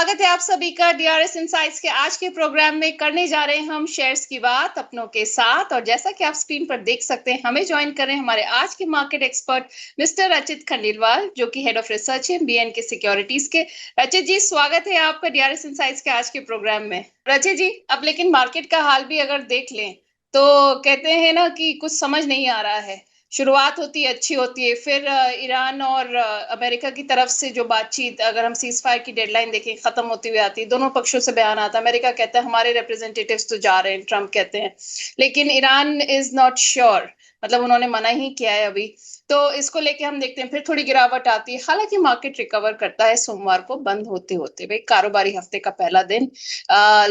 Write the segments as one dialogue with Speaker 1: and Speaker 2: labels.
Speaker 1: स्वागत है आप सभी का डीआरएस इनसाइट्स के आज के प्रोग्राम में। करने जा रहे हैं हम शेयर्स की बात अपनों के साथ। और जैसा कि आप स्क्रीन पर देख सकते हैं, हमें ज्वाइन कर रहे हैं हमारे आज के मार्केट एक्सपर्ट मिस्टर रचित खंडेलवाल, जो कि हेड ऑफ रिसर्च है बीएन के सिक्योरिटीज के। रचित जी, स्वागत है आपका डीआरएस इनसाइट्स के आज के प्रोग्राम में। रचित जी, अब लेकिन मार्केट का हाल भी अगर देख लें तो कहते हैं ना कि कुछ समझ नहीं आ रहा है। शुरुआत होती है, अच्छी होती है, फिर ईरान और अमेरिका की तरफ से जो बातचीत, अगर हम सीज फायर की डेडलाइन देखें, खत्म होती हुई आती है। दोनों पक्षों से बयान आता है। अमेरिका कहता है हमारे रिप्रेजेंटेटिव्स तो जा रहे हैं, ट्रम्प कहते हैं, लेकिन ईरान इज नॉट श्योर, मतलब उन्होंने मना ही किया है अभी। तो इसको लेके हम देखते हैं, फिर थोड़ी गिरावट आती है। हालांकि मार्केट रिकवर करता है सोमवार को बंद होते होते। भाई, कारोबारी हफ्ते का पहला दिन,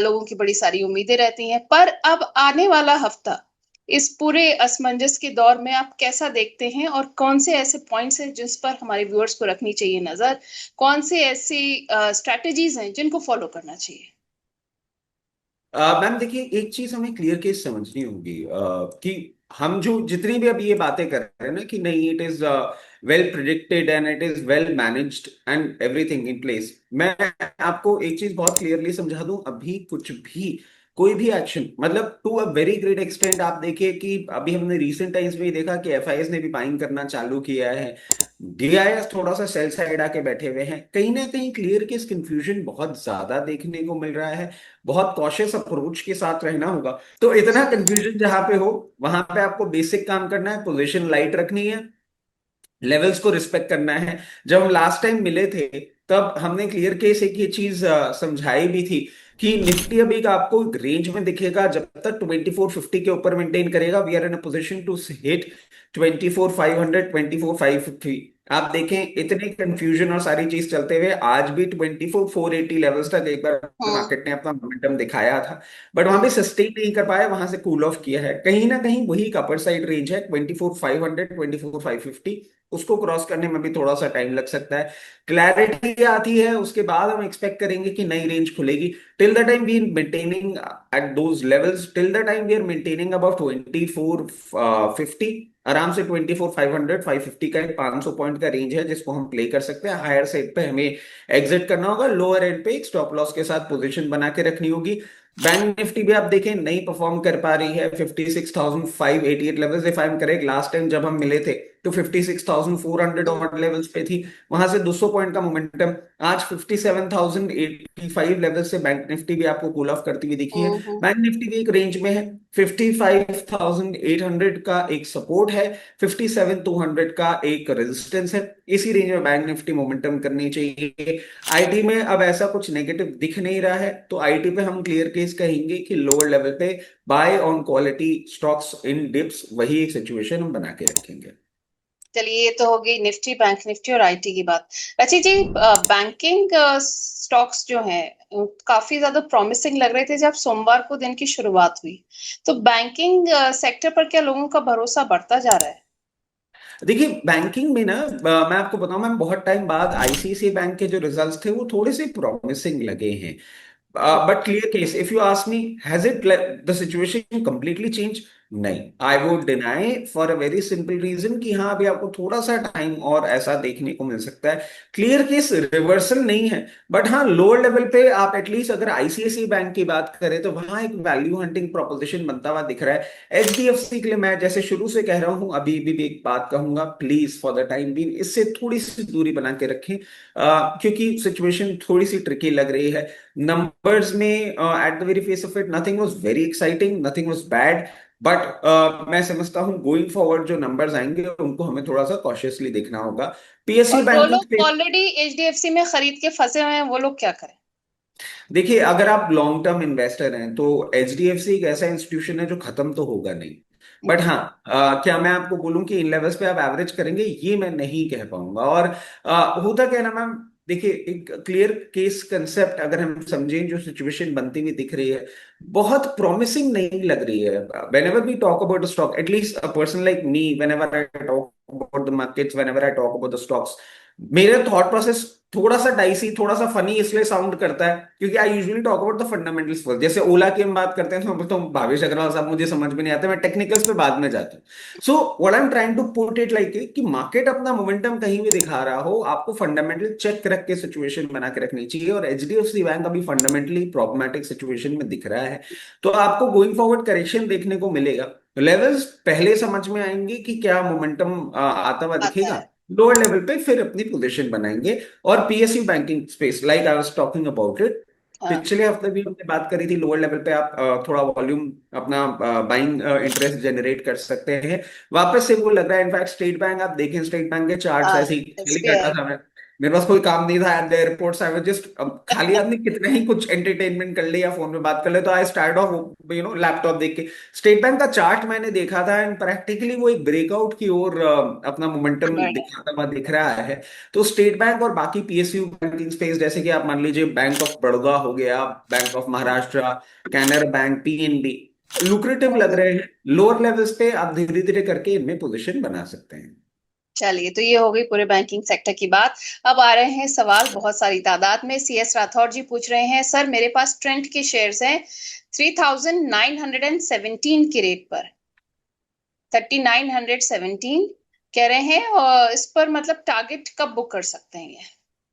Speaker 1: लोगों की बड़ी सारी उम्मीदें रहती हैं। पर अब आने वाला हफ्ता, इस पूरे असमंजस के दौर में आप कैसा देखते हैं, और कौन से ऐसे पॉइंट्स हैं जिस पर हमारे व्यूअर्स को रखनी चाहिए नजर? कौन से ऐसी स्ट्रैटेजीज हैं जिनको फॉलो करना चाहिए?
Speaker 2: मैम देखिए, एक चीज हमें क्लियर केस समझनी होगी कि हम जो जितनी भी अभी ये बातें कर रहे हैं ना कि नहीं, it is well predicted and it is well managed and everything in place. मैं आपको एक चीज बहुत क्लियरली समझा दूं, अभी कुछ भी कोई भी एक्शन, मतलब to a very great extent, आप देखिए कि अभी हमने रिसेंट टाइम्स में ही देखा कि एफआईएस ने भी बाइंग करना चालू किया है। डीआईएस थोड़ा सा सेल साइड आके बैठे हुए हैं। कहीं ना कहीं क्लियर केस कंफ्यूजन बहुत ज्यादा देखने को मिल रहा है। बहुत कॉशियस अप्रोच के साथ रहना होगा। तो इतना कंफ्यूजन जहां पे हो, वहां पे आपको बेसिक काम करना है, पोजीशन लाइट रखनी है, लेवल्स को रिस्पेक्ट करना है। जब हम लास्ट टाइम मिले थे, तब हमने क्लियर केस एक ये चीज समझाई भी थी कि निफ्टी अभी का आपको रेंज में दिखेगा। जब तक 2450 के ऊपर मेंटेन करेगा, we are in a position to hit 24,500, 24,550। आप देखें, इतने कंफ्यूजन और सारी चीज चलते हुए आज भी 24,480 लेवल्स तक एक बार
Speaker 1: हम्म।
Speaker 2: मार्केट ने अपना मोमेंटम दिखाया था। बट वहां पे सस्टेन नहीं कर पाया, वहां से कूल ऑफ किया है। कहीं ना कहीं वही एक अपर साइड रेंज है 24,500, 24,550। उसको क्रॉस करने में भी थोड़ा सा टाइम लग सकता है। क्लैरिटी आती है, उसके बाद हम एक्सपेक्ट करेंगे कि नई रेंज खुलेगी। Till the time we maintaining at those levels, till the time we are maintaining about 2450, आराम से 24,500, 550 का एक 500 पॉइंट का रेंज है जिसको हम प्ले कर सकते हैं। हायर साइड पे हमें एग्जिट करना होगा, लोअर एंड पे एक स्टॉप लॉस के साथ पोजीशन बना के रखनी होगी। बैंक निफ्टी भी आप देखें नहीं परफॉर्म कर पा रही है। 56,588 levels, if I am correct, last time जब हम मिले थे तो 56,400
Speaker 1: हम्म।
Speaker 2: और लेवल्स पे थी। वहां से 200 पॉइंट का मोमेंटम। आज 57,085 लेवल से बैंक निफ्टी भी आपको कूल ऑफ करती हुई दिखी है।
Speaker 1: हम्म।
Speaker 2: बैंक निफ्टी भी एक रेंज में है। 55,800 का एक सपोर्ट है, 57,200 का एक रेजिस्टेंस है। इसी रेंज में बैंक निफ्टी मोमेंटम करनी चाहिए। आईटी में अब ऐसा कुछ नेगेटिव दिख नहीं रहा है, तो आईटी पे हम क्लियर केस कहेंगे कि लोअर लेवल पे buy on quality stocks in dips, वही एक सिचुएशन हम बना के रखेंगे।
Speaker 1: चलिए, ये तो हो गई निफ्टी, बैंक निफ्टी और आईटी की बात। अच्छा जी, बैंकिंग स्टॉक्स जो हैं काफी ज्यादा प्रॉमिसिंग लग रहे थे जब सोमवार को दिन की शुरुआत हुई। तो बैंकिंग सेक्टर पर क्या लोगों का भरोसा बढ़ता जा रहा है?
Speaker 2: देखिए, बैंकिंग में ना, मैं आपको बताऊं, मैं बहुत टाइम बाद आईसीआईसीआई बैंक के जो रिजल्ट्स थे वो थोड़े से प्रॉमिसिंग लगे हैं। But clear case, if you ask me, has it the situation completely change? नहीं, I would deny for a very simple reason कि हाँ, अभी आपको थोड़ा सा टाइम और ऐसा देखने को मिल सकता है। क्लियर केस रिवर्सल नहीं है, बट हाँ, लोअर लेवल पे आप एटलीस्ट अगर आईसीआईसीआई बैंक की बात करें तो वहां एक वैल्यू हंटिंग प्रोपोजिशन बनता हुआ दिख रहा है। एचडीएफसी के लिए मैं जैसे शुरू से कह रहा हूं, अभी भी एक बात कहूंगा, please for the time being इससे थोड़ी सी दूरी बना के रखें, क्योंकि सिचुएशन थोड़ी सी ट्रिकी लग रही है। नंबर्स में at the very face of it nothing was very exciting, nothing was bad. But मैं समझता हूँ गोइंग फॉरवर्ड जो नंबर्स आएंगे उनको हमें थोड़ा सा कॉशियसली देखना होगा। पीएसयू
Speaker 1: और जो
Speaker 2: बैंकिंग
Speaker 1: लोग
Speaker 2: स्पेस,
Speaker 1: ऑलरेडी एचडीएफसी में खरीद के फंसे हुए हैं, वो लोग क्या करें?
Speaker 2: देखिए, अगर आप लॉन्ग टर्म इन्वेस्टर हैं तो एचडीएफसी एक ऐसा इंस्टीट्यूशन है जो खत्म तो होगा नहीं। बट हाँ, क्या मैं आपको बोलूं कि इन लेवल्स पे आप एवरेज करेंगे, ये मैं नहीं कह पाऊंगा। और होता क्या है ना मैम, देखिए, एक क्लियर केस कंसेप्ट अगर हम समझें, जो सिचुएशन बनती हुई दिख रही है बहुत प्रॉमिसिंग नहीं लग रही है। whenever we talk about the stock, at least a person like me, whenever I talk about the markets, whenever I talk about the stocks, मेरा थॉट प्रोसेस थोड़ा सा डाइसी, थोड़ा सा फनी इसलिए साउंड करता है क्योंकि I usually talk about the fundamentals first. जैसे ओला की हम बात करते हैं तो हम बोलते हैं भावेश अग्रवाल साहब मुझे समझ में नहीं आता, मैं टेक्निकल्स पे बाद में जाता हूँ। So what I am trying to put it like कि मार्केट अपना मोमेंटम कहीं भी दिखा रहा हो, आपको फंडामेंटल चेक रख के सिचुएशन बना के रखनी चाहिए। और एचडीएफसी बैंक अभी फंडामेंटली प्रॉब्लमेटिक सिचुएशन में दिख रहा है, तो आपको गोइंग फॉरवर्ड करेक्शन देखने को मिलेगा। लेवल्स पहले समझ में आएंगे कि क्या मोमेंटम आता हुआ
Speaker 1: आता
Speaker 2: दिखेगा,
Speaker 1: है।
Speaker 2: लोअर लेवल पे फिर अपनी पोजीशन बनाएंगे। और PSU banking space like I was talking about it,
Speaker 1: हाँ।
Speaker 2: पिछले हफ्ते भी हमने बात करी थी, लोअर लेवल पे आप थोड़ा वॉल्यूम अपना बाइंग इंटरेस्ट जनरेट कर सकते हैं। वापस से वो लग रहा है, इनफैक्ट स्टेट बैंक आप देखें, स्टेट बैंक के चार्ट्स
Speaker 1: हाँ,
Speaker 2: ऐसे ही खाली करता
Speaker 1: एसबीआई।
Speaker 2: था मैं, मेरे पास कोई काम नहीं था at the airport, I was just, अब खाली आदमी कितना ही कुछ एंटरटेनमेंट कर ले या फोन पे बात कर ले, तो आई स्टार्ट ऑफ लैपटॉप देख के स्टेट बैंक का चार्ट मैंने देखा था, एंड प्रैक्टिकली वो एक ब्रेकआउट की ओर अपना मोमेंटम
Speaker 1: बढ़ा।
Speaker 2: दिखाता हुआ दिख रहा है। तो स्टेट बैंक और बाकी पीएसयू बैंकिंग स्पेस, जैसे कि आप मान लीजिए बैंक ऑफ बड़ौदा हो गया, bank of Maharashtra, Canara bank, PNB, lucrative लग रहे हैं। लोअर लेवल्स पे आप धीरे धीरे करके इनमें पोजीशन बना सकते हैं।
Speaker 1: चलिए, तो ये हो गई पूरे बैंकिंग सेक्टर की बात। अब आ रहे हैं सवाल बहुत सारी तादाद में। सीएस राठौर जी पूछ रहे हैं, सर मेरे पास ट्रेंड के शेयर्स हैं 3917 के रेट पर, 3917 कह रहे हैं, और इस पर मतलब टारगेट कब बुक कर सकते हैं ये?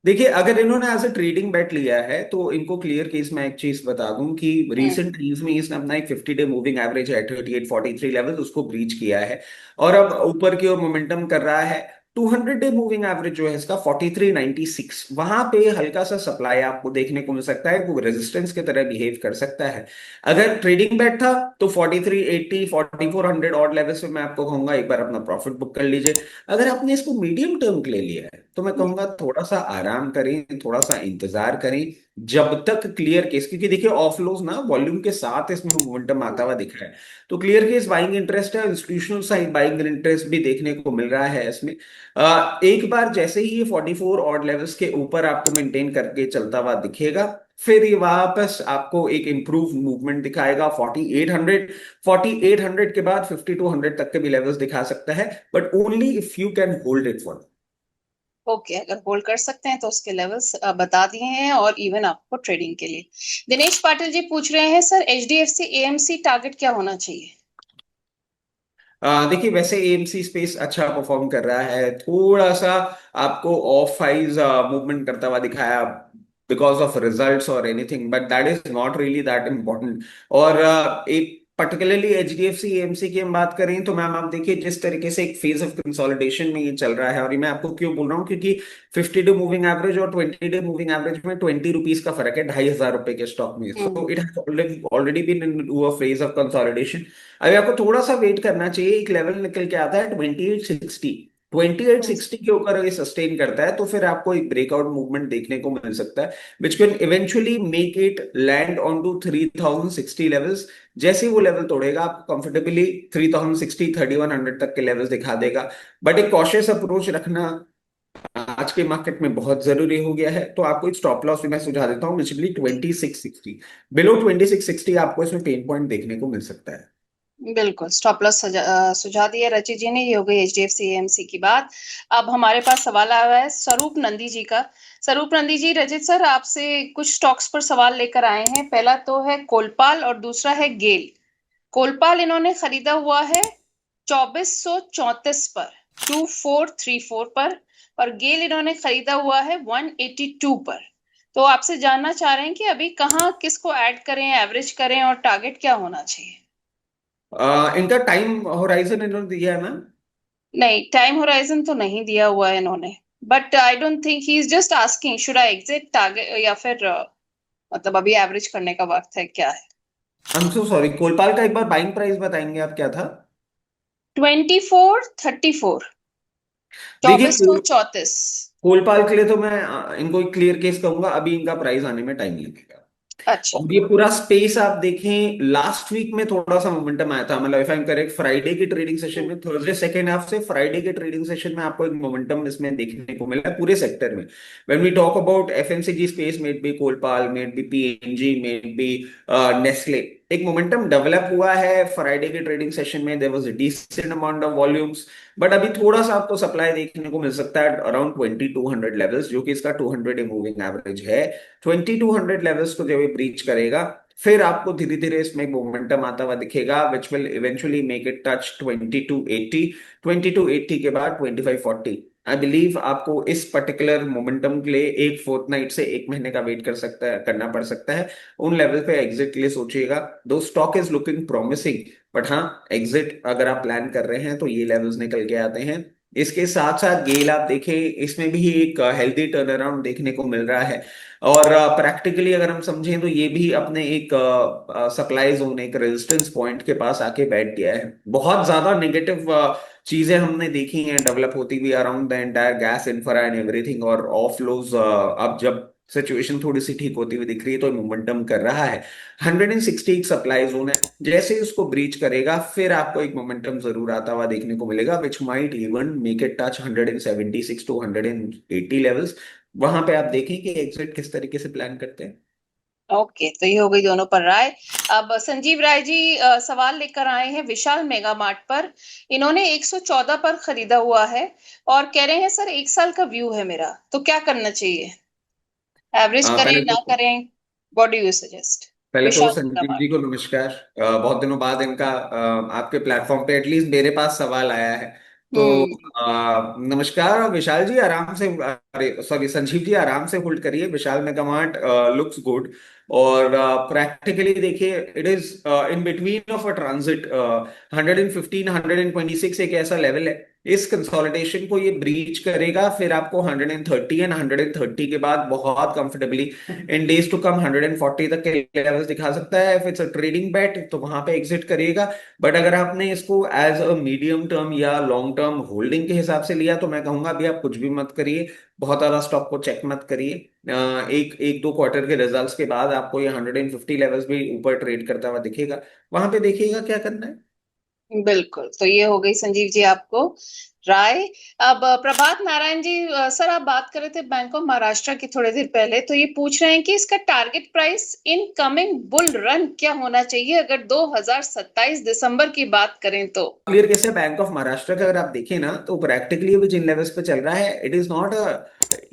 Speaker 2: देखिए, अगर इन्होंने एज ए ट्रेडिंग बेट लिया है तो इनको क्लियर केस में एक चीज बता दूं कि
Speaker 1: हम्म।
Speaker 2: रीसेंट टाइम्स में इसने अपना एक 50 डे मूविंग एवरेज है 3843 लेवल उसको ब्रीच किया है, और अब ऊपर की ओर मोमेंटम कर रहा है। 200 डे मूविंग एवरेज जो है इसका 4396, वहां पे हल्का सा सप्लाई आपको देखने को मिल सकता है, वो रेजिस्टेंस की तरह बिहेव कर सकता है। अगर ट्रेडिंग बेट था तो 4380 4400 ऑड लेवल से मैं आपको कहूंगा एक बार अपना प्रॉफिट बुक कर लीजिए। अगर आपने इसको मीडियम टर्म के लिए लिया है तो मैं कहूंगा थोड़ा सा आराम करें, थोड़ा सा इंतजार करें जब तक क्लियर केस, क्योंकि देखिए ऑफलोज ना वॉल्यूम के साथ इसमें मोमेंटम आता हुआ दिख रहा है, तो क्लियर केस बाइंग इंटरेस्ट है, इंस्टीट्यूशनल साइड बाइंग इंटरेस्ट भी देखने को मिल रहा है इसमें। एक बार जैसे ही ये 44 ऑड लेवल्स के ऊपर आपको मेंटेन करके चलता हुआ दिखेगा, फिर ये वापस आपको एक इंप्रूव मूवमेंट दिखाएगा 4800, 4800 के बाद 5200 तक के भी लेवल्स दिखा सकता है, but only if you can hold it for.
Speaker 1: Okay, अगर होल्ड कर सकते हैं तो उसके लेवल्स बता दिए हैं, और इवन आपको ट्रेडिंग के लिए। दिनेश पाटिल जी पूछ रहे हैं, सर एचडीएफसी एएमसी टारगेट क्या होना चाहिए?
Speaker 2: देखिए, वैसे एएमसी स्पेस अच्छा परफॉर्म कर रहा है, थोड़ा सा आपको ऑफ हाइज मूवमेंट करता हुआ दिखाया बिकॉज ऑफ रिजल्ट्स और anything, but that is not really that important. और एक पर्टिकुलरली एचडीएफसी एएमसी की हम बात करें तो मैम आप देखिए जिस तरीके से एक फेज ऑफ कंसोलिडेशन में ये चल रहा है, और ये मैं आपको क्यों बोल रहा हूँ क्योंकि 50 डे मूविंग एवरेज और 20 डे मूविंग एवरेज में 20 रुपीज का फर्क है, 2500 रुपए के स्टॉक में, so
Speaker 1: hmm.
Speaker 2: It has already been in a phase of consolidation. अभी आपको थोड़ा सा वेट करना चाहिए, एक लेवल निकल के आता है 2860, 2860 के ऊपर अगर ये सस्टेन करता है तो फिर आपको एक ब्रेकआउट मूवमेंट देखने को मिल सकता है, which can eventually make it land on to 3060 levels. जैसे ही वो लेवल तोड़ेगा आपको कंफर्टेबली 3060 3100 तक के लेवल्स दिखा देगा। बट एक कॉशियस अप्रोच रखना आज के मार्केट में बहुत जरूरी हो गया है, तो आपको एक स्टॉप लॉस भी मैं सुझा देता हूँ, विच बी 2660, बिलो 2660 आपको इसमें पेन पॉइंट देखने को मिल सकता है।
Speaker 1: बिल्कुल, स्टॉप लॉस सुझा दिया रचित जी ने। ये हो गई एचडीएफसी एएमसी की बात। अब हमारे पास सवाल आया है स्वरूप नंदी जी का। स्वरूप नंदी जी, रचित सर आपसे कुछ स्टॉक्स पर सवाल लेकर आए हैं। पहला तो है कोलपाल और दूसरा है गेल। कोलपाल इन्होंने खरीदा हुआ है 2434 पर, 2434 पर, और गेल इन्होंने खरीदा हुआ है 182 पर। तो आपसे जानना चाह रहे हैं कि अभी कहाँ किसको ऐड करें, एवरेज करें, और टारगेट क्या होना चाहिए?
Speaker 2: इनका टाइम होराइजन इन्होंने दिया है मैम।
Speaker 1: नहीं, टाइम होराइजन तो नहीं दिया हुआ है इन्होंने। But I don't think he is just asking should I exit target, या फिर मतलब अभी एवरेज करने का वक्त है, क्या है?
Speaker 2: आई एम सो सॉरी, कोलपाल का एक बार बाइंग प्राइस बताएंगे आप क्या था?
Speaker 1: 2434,
Speaker 2: देखिए,
Speaker 1: 2434।
Speaker 2: कोलपाल के लिए तो मैं इनको एक क्लियर केस कहूंगा, अभी इनका प्राइस आने में टाइम लगेगा।
Speaker 1: अच्छा।
Speaker 2: और ये पूरा स्पेस आप देखें, लास्ट वीक में थोड़ा सा मोमेंटम आया था, मतलब if I am correct Friday की ट्रेडिंग सेशन
Speaker 1: हम्म।
Speaker 2: में, थर्सडे सेकेंड हाफ से फ्राइडे के ट्रेडिंग सेशन में आपको एक मोमेंटम इसमें देखने को मिला है पूरे सेक्टर में। When we talk about FMCG space, maybe Colpal, maybe PNG, maybe Nestle, एक मोमेंटम डेवलप हुआ है फ्राइडे के ट्रेडिंग सेशन में, there was a decent amount of volumes, but अभी थोड़ा सा आपको सप्लाई देखने को मिल सकता है अराउंड 2200 लेवल्स, जो कि इसका 200 मूविंग एवरेज है। 2200 लेवल्स को जब ये ब्रीच करेगा, फिर आपको धीरे धीरे इसमें मोमेंटम आता हुआ दिखेगा, which will eventually make it touch 2280। 2280 के बाद 2540। आई बिलीव आपको इस पर्टिकुलर मोमेंटम के लिए एक फोर्थ से एक महीने का वेट कर सकता है, करना पड़ सकता है। उन लेवल पे एग्जिट के लिए सोचिएगा। दो stock is looking promising, but हाँ, एग्जिट अगर आप प्लान कर रहे हैं तो ये लेवल्स निकल के आते हैं। इसके साथ साथ गेल आप देखें, इसमें भी एक हेल्दी टर्न अराउंड देखने को मिल रहा है। और प्रैक्टिकली अगर हम समझें तो ये भी अपने एक सप्लाई जोन, एक रेजिस्टेंस पॉइंट के पास आके बैठ गया है। बहुत ज्यादा नेगेटिव चीजें हमने देखी हैं डेवलप होती हुई around the entire gas infra and everything, और ऑफ लोज अब जब सिचुएशन थोड़ी सी ठीक होती हुई दिख रही है तो मोमेंटम कर रहा है। 160 एक सप्लाई जोन है, जैसे ही उसको ब्रीच करेगा फिर आपको एक मोमेंटम जरूर आता हुआ देखने को मिलेगा, which might even make it touch 176 to 180 levels. वहां पे आप देखें कि एग्जिट किस तरीके से प्लान करते हैं।
Speaker 1: ओके, तो ये हो गई दोनों पर राय। अब संजीव राय जी सवाल लेकर आए हैं विशाल मेगा मार्ट पर। इन्होंने 114 पर खरीदा हुआ है और कह रहे हैं सर 1 साल का व्यू है मेरा, तो क्या करना चाहिए? एवरेज करें
Speaker 2: पहले
Speaker 1: ना
Speaker 2: तो
Speaker 1: करें? What do you suggest?
Speaker 2: पहले तो
Speaker 1: विशाल मेगा
Speaker 2: संजीव जी
Speaker 1: मार्ट।
Speaker 2: को नमस्कार। बहुत दिनों बाद इनका आपके प्लेटफॉर्म पे एटलीस्ट मेरे पास सवाल आया है, तो
Speaker 1: हम्म।
Speaker 2: नमस्कार। और विशाल जी आराम से, अरे सॉरी संजीव जी आराम से होल्ड करिए। विशाल मेगामार्ट लुक्स गुड, और प्रैक्टिकली देखिए it is in between of a transit. 115 126 एक ऐसा लेवल है, इस कंसोलिडेशन को ये ब्रीच करेगा, फिर आपको 130 एंड 130 के बाद बहुत comfortably in days to come 140 तक के लेवल्स दिखा सकता है। If it's a trading bet तो वहां पे एग्जिट करेगा। बट अगर आपने इसको एज अ मीडियम टर्म या लॉन्ग टर्म होल्डिंग के हिसाब से लिया तो मैं कहूंगा अभी आप कुछ भी मत करिए, बहुत ज्यादा स्टॉक को चेक मत करिए। एक एक दो क्वार्टर के रिजल्ट्स के बाद आपको ये 150 लेवल्स भी ऊपर ट्रेड करता हुआ दिखेगा, वहां पे देखिएगा क्या करना है।
Speaker 1: बिल्कुल, तो ये हो गई संजीव जी आपको राय। अब प्रभात नारायण जी, सर आप बात कर रहे थे बैंक ऑफ महाराष्ट्र की थोड़ी देर पहले, तो ये पूछ रहे हैं कि इसका target price in coming bull run क्या होना चाहिए अगर 2027 दिसंबर की बात करें तो?
Speaker 2: क्लियर कैसे, बैंक ऑफ महाराष्ट्र का अगर आप देखें ना तो प्रैक्टिकली अभी जिन लेवल्स पे चल रहा है, it is not a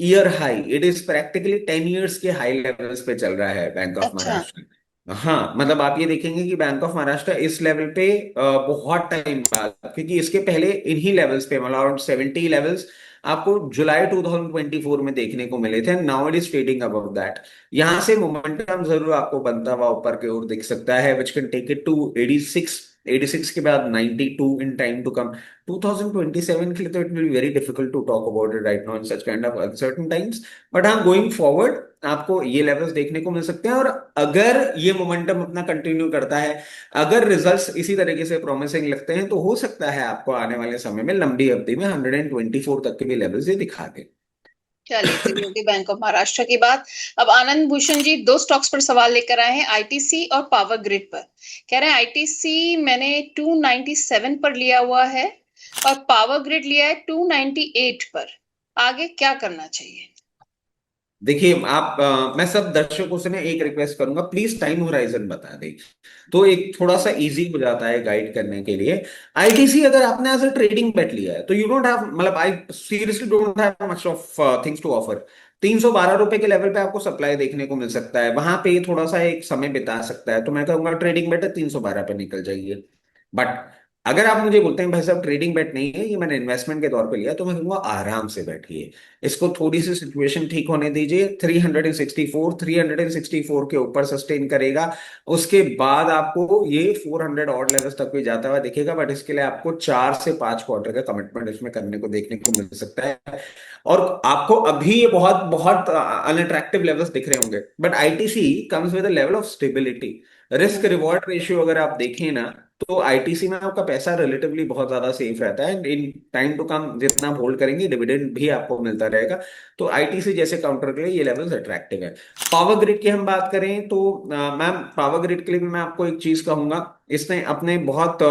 Speaker 2: year high, it is practically 10 years के हाई लेवल्स पे चल रहा है बैंक ऑफ
Speaker 1: अच्छा।
Speaker 2: महाराष्ट्र। हाँ, मतलब आप ये देखेंगे कि बैंक ऑफ महाराष्ट्र इस लेवल पे बहुत टाइम बाद, क्योंकि इसके पहले इन्हीं लेवल्स पे मतलब अराउंड 70 लेवल्स आपको जुलाई 2024 में देखने को मिले थे। Now it is trading above that. यहां से मोमेंटम जरूर आपको बनता हुआ ऊपर की ओर दिख सकता है, which can take it to 86। 86 के बाद 92 इन टाइम टू कम। 2027 के लिए तो it will be very difficult to talk about it right now in such kind of uncertain times. But हाँ, गोइंग फॉरवर्ड आपको ये लेवल्स देखने को मिल सकते हैं, और अगर ये मोमेंटम अपना कंटिन्यू करता है, अगर रिजल्ट्स इसी तरीके से प्रॉमिसिंग लगते हैं, तो हो सकता है आपको आने वाले समय में लंबी अवधि में 124 तक के भी लेवल्स ये दिखा दे।
Speaker 1: चलिए, तो ये होगी बैंक ऑफ महाराष्ट्र की बात। अब आनंद भूषण जी दो स्टॉक्स पर सवाल लेकर आए हैं, आईटीसी और पावर ग्रिड पर। कह रहे हैं आईटीसी मैंने 297 पर लिया हुआ है और पावर ग्रिड लिया है 298 पर। आगे क्या करना चाहिए?
Speaker 2: देखिए आप, मैं सब दर्शकों से ना एक रिक्वेस्ट करूंगा, प्लीज टाइम होराइजन बता दें, तो एक थोड़ा सा इजी हो जाता है गाइड करने के लिए। आईटीसी अगर आपने एज अ ट्रेडिंग बेट लिया है तो यू डोंट हैव, मतलब I seriously don't have much of things to offer. 312 रुपए के लेवल पे आपको सप्लाई देखने को मिल सकता है, वहां पे थोड़ा सा एक समय बिता सकता है, तो मैं कहूंगा ट्रेडिंग बेट है, 312 पे निकल जाइए। बट अगर आप मुझे बोलते हैं भाई साहब ट्रेडिंग बेट नहीं है, ये मैंने इन्वेस्टमेंट के तौर पे लिया, तो मैं कहूंगा आराम से बैठिए, इसको थोड़ी सी सिचुएशन ठीक होने दीजिए। 364 के ऊपर सस्टेन करेगा, उसके बाद आपको ये 400 ऑड लेवल्स तक भी जाता हुआ दिखेगा, बट इसके लिए आपको 4 से 5 क्वार्टर का कमिटमेंट इसमें करने को देखने को मिल सकता है। और आपको अभी ये बहुत बहुत अनअट्रैक्टिव लेवल्स दिख रहे होंगे, but ITC comes with a level of stability. Risk reward ratio अगर आप देखें ना, तो आईटीसी में आपका पैसा रिलेटिवली बहुत ज्यादा सेफ रहता है, इन टाइम टू कम जितना आप होल्ड करेंगे डिविडेंड भी आपको मिलता रहेगा। तो आईटीसी जैसे काउंटर के लिए ये लेवल्स अट्रैक्टिव है। पावर ग्रिड की हम बात करें तो मैम पावर ग्रिड के लिए भी मैं आपको एक चीज कहूंगा, इसने अपने बहुत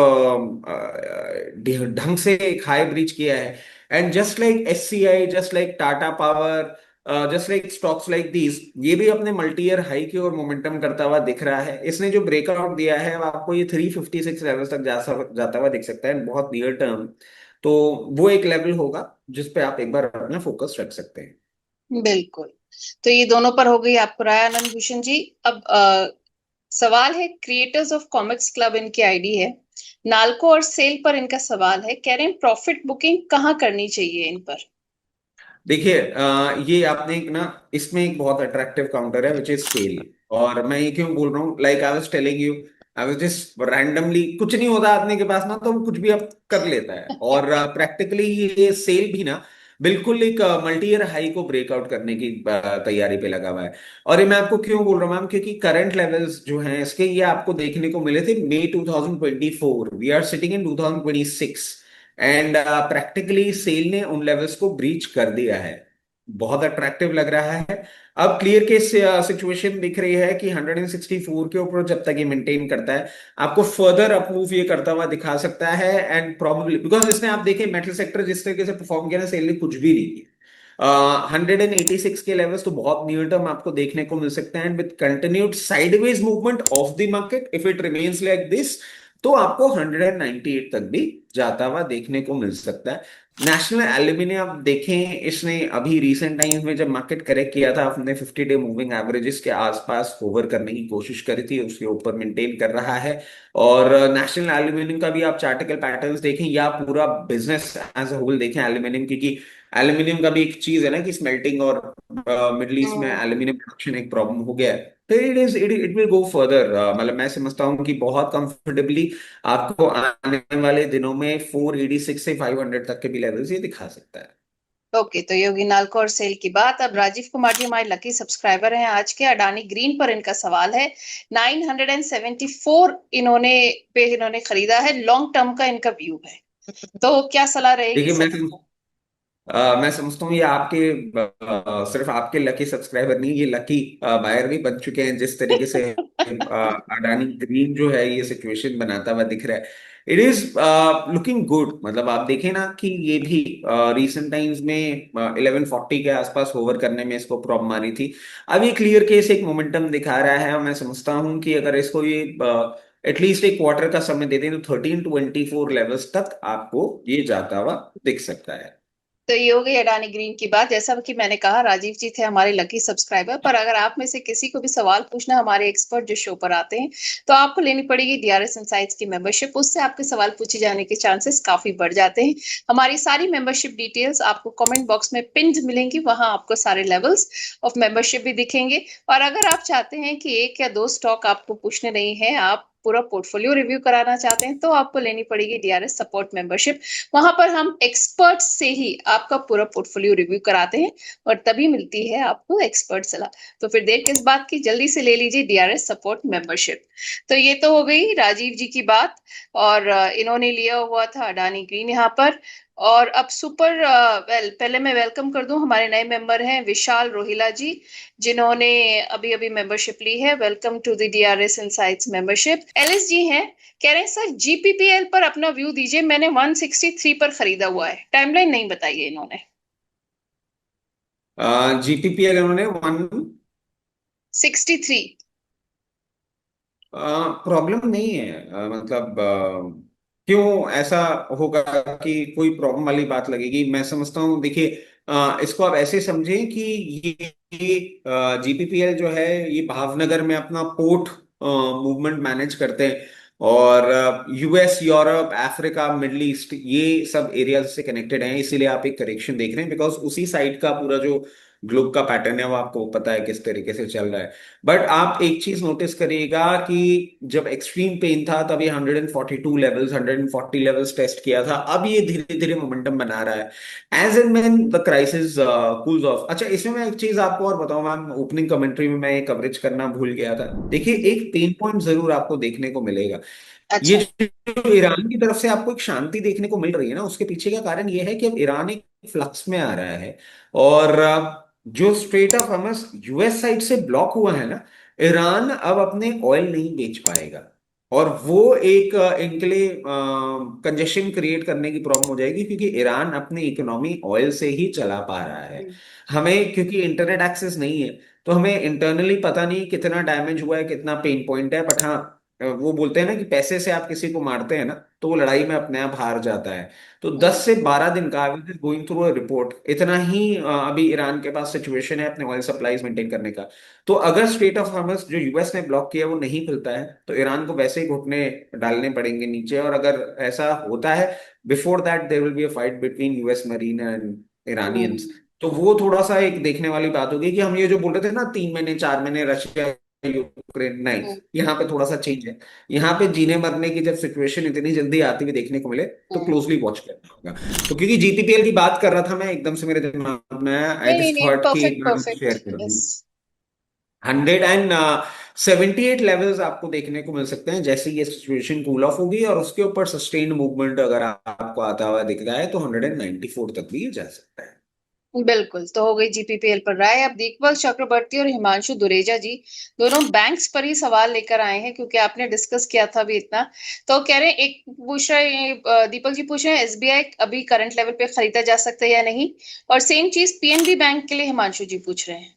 Speaker 2: ढंग से एक हाई ब्रीच किया है। And just like SCI, just like Tata power, just like stocks like these, ये भी अपने मल्टी ईयर हाई की ओर मोमेंटम करता हुआ दिख रहा है। इसने जो ब्रेकआउट दिया है वो आपको ये 356 लेवल्स तक जाता हुआ दिख सकता है बहुत नियर टर्म। तो वो एक लेवल होगा जिस पे आप एक बार अपना फोकस रख सकते हैं।
Speaker 1: बिल्कुल। तो ये दोनों पर हो गई आपको राय आनंद भूषण जी। अब सवाल है, क्रिएटर्स ऑफ कॉमिक्स क्लब इनकी आईडी है, नाल्को और सेल पर इनका सवाल है, कह रहे हैं प्रॉफिट बुकिंग कहाँ करनी चाहिए इन पर।
Speaker 2: देखिए ये आपने एक ना, इसमें एक बहुत अट्रैक्टिव काउंटर है विच इज सेल। और मैं ये क्यों बोल रहा हूँ, like I was telling you, I was just randomly, कुछ नहीं होता आदमी के पास ना तो वो कुछ भी अब कर लेता है। और प्रैक्टिकली ये सेल भी ना बिल्कुल एक मल्टी ईयर हाई को ब्रेकआउट करने की तैयारी पे लगा हुआ है। और ये मैं आपको क्यों बोल रहा हूँ मैम, क्योंकि करंट लेवल्स जो हैं इसके, ये आपको देखने को मिले थे मई 2024, we are sitting in 2026। And practically sell ने उन लेवल्स को ब्रीच कर दिया है। बहुत अट्रैक्टिव लग रहा है। अब क्लियर केस सिचुएशन दिख रही है कि 164 के ऊपर जब तक ये मेंटेन करता है, आपको फर्दर अप्रूव ये करता हुआ दिखा सकता है। एंड प्रॉब्लली बिकॉज इसने, आप देखें मेटल सेक्टर जिस तरीके से परफॉर्म किया ना, सेल ने कुछ भी नहीं किया। 186 के लेवल्स तो बहुत नियर टर्म आपको देखने को मिल सकते हैं। And with continued sideways movement of the market, if it remains like this, तो आपको 198 तक भी जाता हुआ देखने को मिल सकता है। नेशनल एल्यूमिनियम आप देखें, इसने अभी रिसेंट टाइम्स में जब मार्केट करेक्ट किया था, अपने 50 डे मूविंग एवरेजेस के आसपास होवर करने की कोशिश करी थी, उसके ऊपर मेंटेन कर रहा है। और नेशनल एल्यूमिनियम का भी आप चार्टिकल पैटर्न्स देखें या पूरा बिजनेस एज अ होल देखें एल्यूमिनियम, क्योंकि एल्यूमिनियम का भी एक चीज है ना कि स्मेल्टिंग और मिडल ईस्ट में
Speaker 1: हम्म।
Speaker 2: एल्यूमिनियम प्रोडक्शन एक प्रॉब्लम हो गया है। तो इट विल गो फर्दर, मतलब मैं समझता हूँ कि बहुत कंफर्टेबली आपको आने वाले दिनों में 486 से 500 तक के भी लेवल्स ये दिखा सकता है।
Speaker 1: ओके, तो ये होगी नाल्को और सेल की बात। अब राजीव कुमार जी हमारे लकी सब्सक्राइबर हैं आज के, अडानी ग्रीन पर इनका सवाल है, 974 इन्होंने खरीदा है, लॉन्ग टर्म का इनका व्यू है, तो क्या सलाह रहेगी
Speaker 2: देखिए
Speaker 1: सर?
Speaker 2: मैं समझता हूँ ये आपके सिर्फ आपके लकी सब्सक्राइबर नहीं, ये लकी बायर भी बन चुके हैं। जिस तरीके से अडानी ग्रीन जो है ये सिचुएशन बनाता हुआ दिख रहा है, इट इज लुकिंग गुड। मतलब आप देखें ना कि ये भी रीसेंट टाइम्स में 1140 के आसपास होवर करने में इसको प्रॉब्लम आ रही थी। अब ये क्लियर केस एक मोमेंटम दिखा रहा है, और मैं समझता हूँ कि अगर इसको ये एटलीस्ट एक क्वार्टर का समय दे दें तो 1324 लेवल्स तक आपको ये जाता हुआ दिख सकता है।
Speaker 1: तो ये हो गई अडानी ग्रीन की बात। जैसा कि मैंने कहा, राजीव जी थे हमारे लकी सब्सक्राइबर, पर अगर आप में से किसी को भी सवाल पूछना, हमारे एक्सपर्ट जो शो पर आते हैं, तो आपको लेनी पड़ेगी डीआरएस इनसाइट्स की मेंबरशिप। उससे आपके सवाल पूछे जाने के चांसेस काफी बढ़ जाते हैं। हमारी सारी मेंबरशिप डिटेल्स आपको कमेंट बॉक्स में पिन्ड मिलेंगी, वहां आपको सारे लेवल्स ऑफ मेंबरशिप भी दिखेंगे। और अगर आप चाहते हैं कि एक या दो स्टॉक आपको पूछने नहीं है, आप पूरा पोर्टफोलियो रिव्यू कराना चाहते हैं, तो आपको लेनी पड़ेगी डीआरएस सपोर्ट मेंबरशिप। वहां पर हम एक्सपर्ट से ही आपका पूरा पोर्टफोलियो रिव्यू कराते हैं, और तभी मिलती है आपको एक्सपर्ट सलाह। तो फिर देर किस बात की, जल्दी से ले लीजिए डीआरएस सपोर्ट मेंबरशिप। तो ये तो हो गई राजीव जी की बात, और इन्होंने लिया हुआ था अडानी ग्रीन यहाँ पर। और अब सुपर पहले मैं वेलकम कर दूं, हमारे नए मेंबर हैं विशाल रोहिला जी, जिन्होंने अभी अभी मेंबरशिप ली है। Welcome to the DRS insights membership. LS ji हैं, कह रहे हैं सर जीपीपीएल पर अपना व्यू दीजिए, मैंने 163 पर खरीदा हुआ है, टाइमलाइन नहीं बताई है इन्होंने।
Speaker 2: जीपीपीएल उन्होंने
Speaker 1: 63।
Speaker 2: प्रॉब्लम नहीं है, मतलब क्यों ऐसा होगा कि कोई प्रॉब्लम वाली बात लगेगी? मैं समझता हूँ, देखिए इसको आप ऐसे समझें कि ये जीपीपीएल जो है ये भावनगर में अपना पोर्ट मूवमेंट मैनेज करते हैं। और US, Europe, Africa, middle east, ये सब एरियाज से कनेक्टेड हैं। इसीलिए आप एक करेक्शन देख रहे हैं, बिकॉज उसी साइड का पूरा जो ग्लोब का पैटर्न है वो आपको पता है किस तरीके से चल रहा है। बट आप एक चीज नोटिस करिएगा कि जब एक्सट्रीम पेन था तब ये 142 लेवल्स, 140 लेवल्स टेस्ट किया था। अब ये धीरे धीरे मोमेंटम बना रहा है as and when the crisis cools off. अच्छा, इसमें मैं एक चीज आपको और बताऊं मैम, ओपनिंग कमेंट्री में मैं ये कवरेज करना भूल गया था। देखिए एक पेन पॉइंट जरूर आपको देखने को मिलेगा। ये
Speaker 1: अच्छा।
Speaker 2: जो ईरान की तरफ से आपको एक शांति देखने को मिल रही है ना, उसके पीछे का कारण ये है कि अब ईरान एक फ्लक्स में आ रहा है। और जो स्ट्रेट ऑफ हॉर्मस यूएस साइड से ब्लॉक हुआ है ना, ईरान अब अपने ऑयल नहीं बेच पाएगा। और वो एक इनके लिए कंजेशन क्रिएट करने की प्रॉब्लम हो जाएगी, क्योंकि ईरान अपनी इकोनॉमी ऑयल से ही चला पा रहा है।
Speaker 1: हम्म,
Speaker 2: हमें क्योंकि इंटरनेट एक्सेस नहीं है, तो हमें इंटरनली पता नहीं कितना डैमेज हुआ है, कितना पेन पॉइंट है। बट हाँ, वो बोलते हैं ना कि पैसे से आप किसी को मारते हैं ना, तो वो लड़ाई में अपने आप हार जाता है। तो 10 से 12 दिन का गोइंग थ्रू अ रिपोर्ट, इतना ही अभी ईरान के पास सिचुएशन है अपने ऑयल सप्लाईज मेंटेन करने का। तो अगर स्ट्रेट ऑफ हार्मस जो यूएस ने ब्लॉक किया वो नहीं खुलता है, तो ईरान को वैसे ही घुटने डालने पड़ेंगे नीचे। और अगर ऐसा होता है, before that there will be a fight between US marine and Iranians.
Speaker 1: Hmm,
Speaker 2: तो वो थोड़ा सा एक देखने वाली बात होगी कि हम ये जो बोल रहे थे ना 3 महीने 4 महीने रशिया यूक्रेन, नहीं,
Speaker 1: हम्म,
Speaker 2: यहाँ पे थोड़ा सा चेंज है। यहाँ पे जीने मरने की जब सिचुएशन इतनी जल्दी आती हुई देखने को मिले, तो
Speaker 1: हम्म।
Speaker 2: क्लोजली वॉच करना होगा। तो क्योंकि जीटीपीएल की बात कर रहा था मैं, एकदम से मेरे दिमाग में आया, आई
Speaker 1: नहीं नहीं
Speaker 2: जस्ट
Speaker 1: नहीं,
Speaker 2: थॉट कि एक
Speaker 1: परफेक्ट
Speaker 2: बार
Speaker 1: परफेक्ट,
Speaker 2: शेयर कर दूं।
Speaker 1: यस।
Speaker 2: 178 लेवल्स आपको देखने को मिल सकते हैं जैसे ये सिचुएशन कूल ऑफ होगी, और उसके ऊपर सस्टेन्ड मूवमेंट अगर आपको आता हुआ दिख रहा है, तो 194 तक भी ये जा सकता है।
Speaker 1: बिल्कुल, तो हो गई जीपीपीएल पर राय। अब दीपक चक्रवर्ती और हिमांशु दुरेजा जी दोनों बैंक्स पर ही सवाल लेकर आए हैं, क्योंकि आपने डिस्कस किया था अभी इतना। तो कह रहे हैं, एक पूछ रहे हैं, दीपक जी पूछ रहे हैं एसबीआई अभी करंट लेवल पे खरीदा जा सकता है या नहीं। और सेम चीज पीएनबी बैंक के लिए हिमांशु जी पूछ रहे हैं,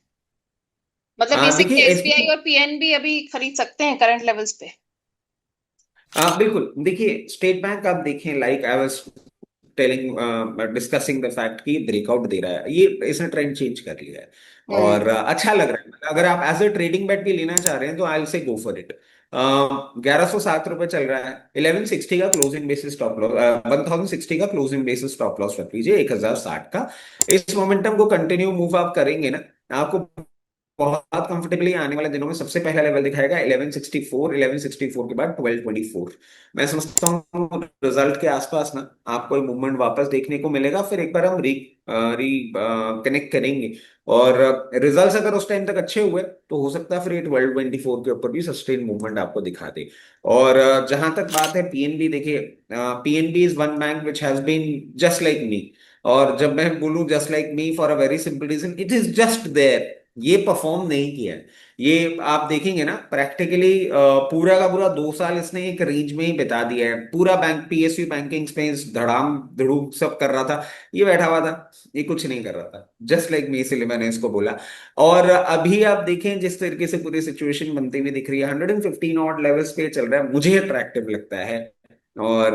Speaker 1: मतलब
Speaker 2: देखिए
Speaker 1: बेसिकली
Speaker 2: एसबी
Speaker 1: एसबीआई और पीएनबी अभी खरीद सकते हैं करंट लेवल्स पे।
Speaker 2: बिल्कुल, देखिए स्टेट बैंक आप देखें, like I was telling discussing the fact कि ब्रेकआउट दे रहा है, ये इसने ट्रेंड चेंज कर लिया है। और
Speaker 1: हम्म,
Speaker 2: अच्छा लग रहा है। अगर आप एज अ ट्रेडिंग बेट भी लेना चाह रहे हैं, तो I will say go for it. 1107 रुपए चल रहा है। 1160 का क्लोजिंग बेसिस स्टॉप लॉस, 1060 का क्लोजिंग बेसिस स्टॉप लॉस रख लीजिए, 1060 का। इस मोमेंटम को कंटिन्यू मूव आप करेंगे ना, आपको बहुत कंफर्टेबली आने वाले दिनों में सबसे पहला लेवल दिखाएगा 1164। 1164 के बाद 1224। मैं समझता हूँ रिजल्ट के आसपास ना आपको मूवमेंट वापस देखने को मिलेगा। फिर एक बार हम री कनेक्ट करेंगे। और रिजल्ट्स अगर उस टाइम तक अच्छे हुए, तो हो सकता है फिर ये 1224 के ऊपर भी सस्टेन मूवमेंट आपको दिखा दे। और जहां तक बात है पीएनबी, देखिए PNB is one bank which has been just like me. और जब मैं बोलूं just like me, for a very simple reason, it is just there. ये परफॉर्म नहीं किया है। ये आप देखेंगे ना प्रैक्टिकली पूरा का पूरा 2 साल इसने एक रेंज में ही बिता दिया है। पूरा बैंक पीएसयू बैंकिंग स्पेस धड़ाम धड़ूम सब कर रहा था, ये बैठा हुआ था, ये कुछ नहीं कर रहा था, जस्ट लाइक मी, इसलिए मैंने इसको बोला। और अभी आप देखें जिस तरीके से पूरी सिचुएशन बनती हुई दिख रही है, 115 ऑड लेवल्स पे चल रहा है, मुझे अट्रैक्टिव लगता है। और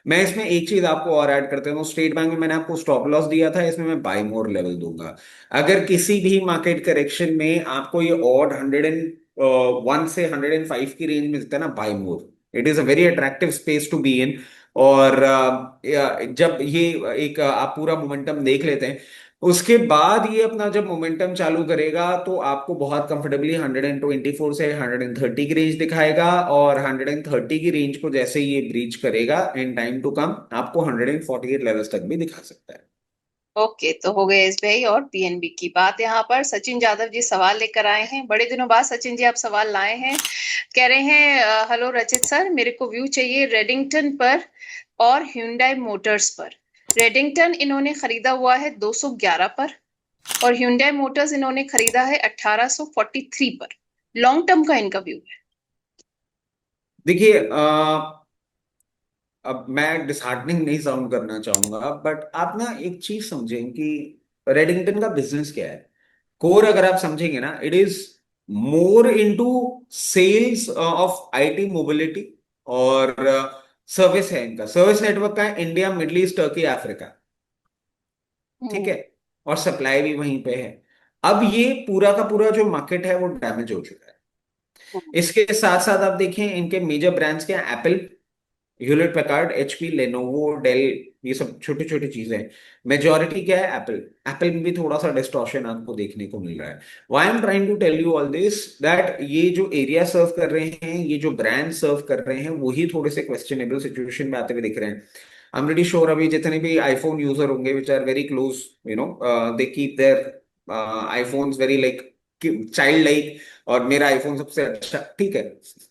Speaker 2: मैं इसमें एक चीज आपको और ऐड करते हूँ, स्टेट बैंक में मैंने आपको स्टॉप लॉस दिया था, इसमें मैं बाय मोर लेवल दूंगा। अगर किसी भी मार्केट करेक्शन में आपको ये ऑड 101 से 105 की रेंज में दिखता है ना, buy more, it is a very attractive space to be in. और जब ये एक आप पूरा मोमेंटम देख लेते हैं, उसके बाद ये अपना जब मोमेंटम चालू करेगा, तो आपको बहुत कंफर्टेबली 124 से 130 की रेंज दिखाएगा। और 130 की रेंज को जैसे ही ये ब्रीच करेगा इन टाइम टू कम, आपको 148 लेवल्स तक भी दिखा सकता है।
Speaker 1: ओके, तो हो गए एसबीआई और पीएनबी की बात। यहाँ पर सचिन यादव जी सवाल लेकर आए हैं, बड़े दिनों बाद सचिन जी आप सवाल लाए हैं। कह रहे हैं हेलो रचित सर, मेरे को व्यू चाहिए रेडिंगटन पर और Hyundai मोटर्स पर। रेडिंगटन इन्होंने खरीदा हुआ है 211 पर, और Hyundai मोटर्स इन्होंने खरीदा है 1843 पर। लॉन्ग टर्म का इनका व्यू है।
Speaker 2: देखिए अब मैं डिसहार्टनिंग नहीं साउंड करना चाहूंगा, बट आप ना एक चीज समझें कि रेडिंगटन का बिजनेस क्या है। कोर अगर आप समझेंगे ना, it is more into sales of IT mobility. और सर्विस है इनका, सर्विस नेटवर्क का है, India Middle East Turkey Africa. ठीक
Speaker 1: हम्म,
Speaker 2: है। और सप्लाई भी वहीं पे है। अब ये पूरा का पूरा जो मार्केट है वो डैमेज हो चुका है।
Speaker 1: हम्म,
Speaker 2: इसके साथ साथ आप देखें इनके मेजर ब्रांड्स क्या है, Apple, Hewlett Packard, HP, Lenovo, Dell, ये सब छोटी छोटी चीजें हैं। मेजोरिटी क्या है, एप्पल। एप्पल में भी थोड़ा सा डिस्टॉर्शन आपको देखने को मिल रहा है। Why I am trying to tell you all this, that ये जो एरिया सर्व कर रहे हैं, ये जो ब्रांड सर्व कर रहे हैं, वही थोड़े से क्वेश्चनेबल सिचुएशन में आते हुए दिख रहे हैं। आई एम प्रीटी श्योर अभी जितने भी आईफोन यूजर होंगे which are very close, you know, they keep their iPhones very like child like. और मेरा आईफोन सबसे अच्छा, ठीक है,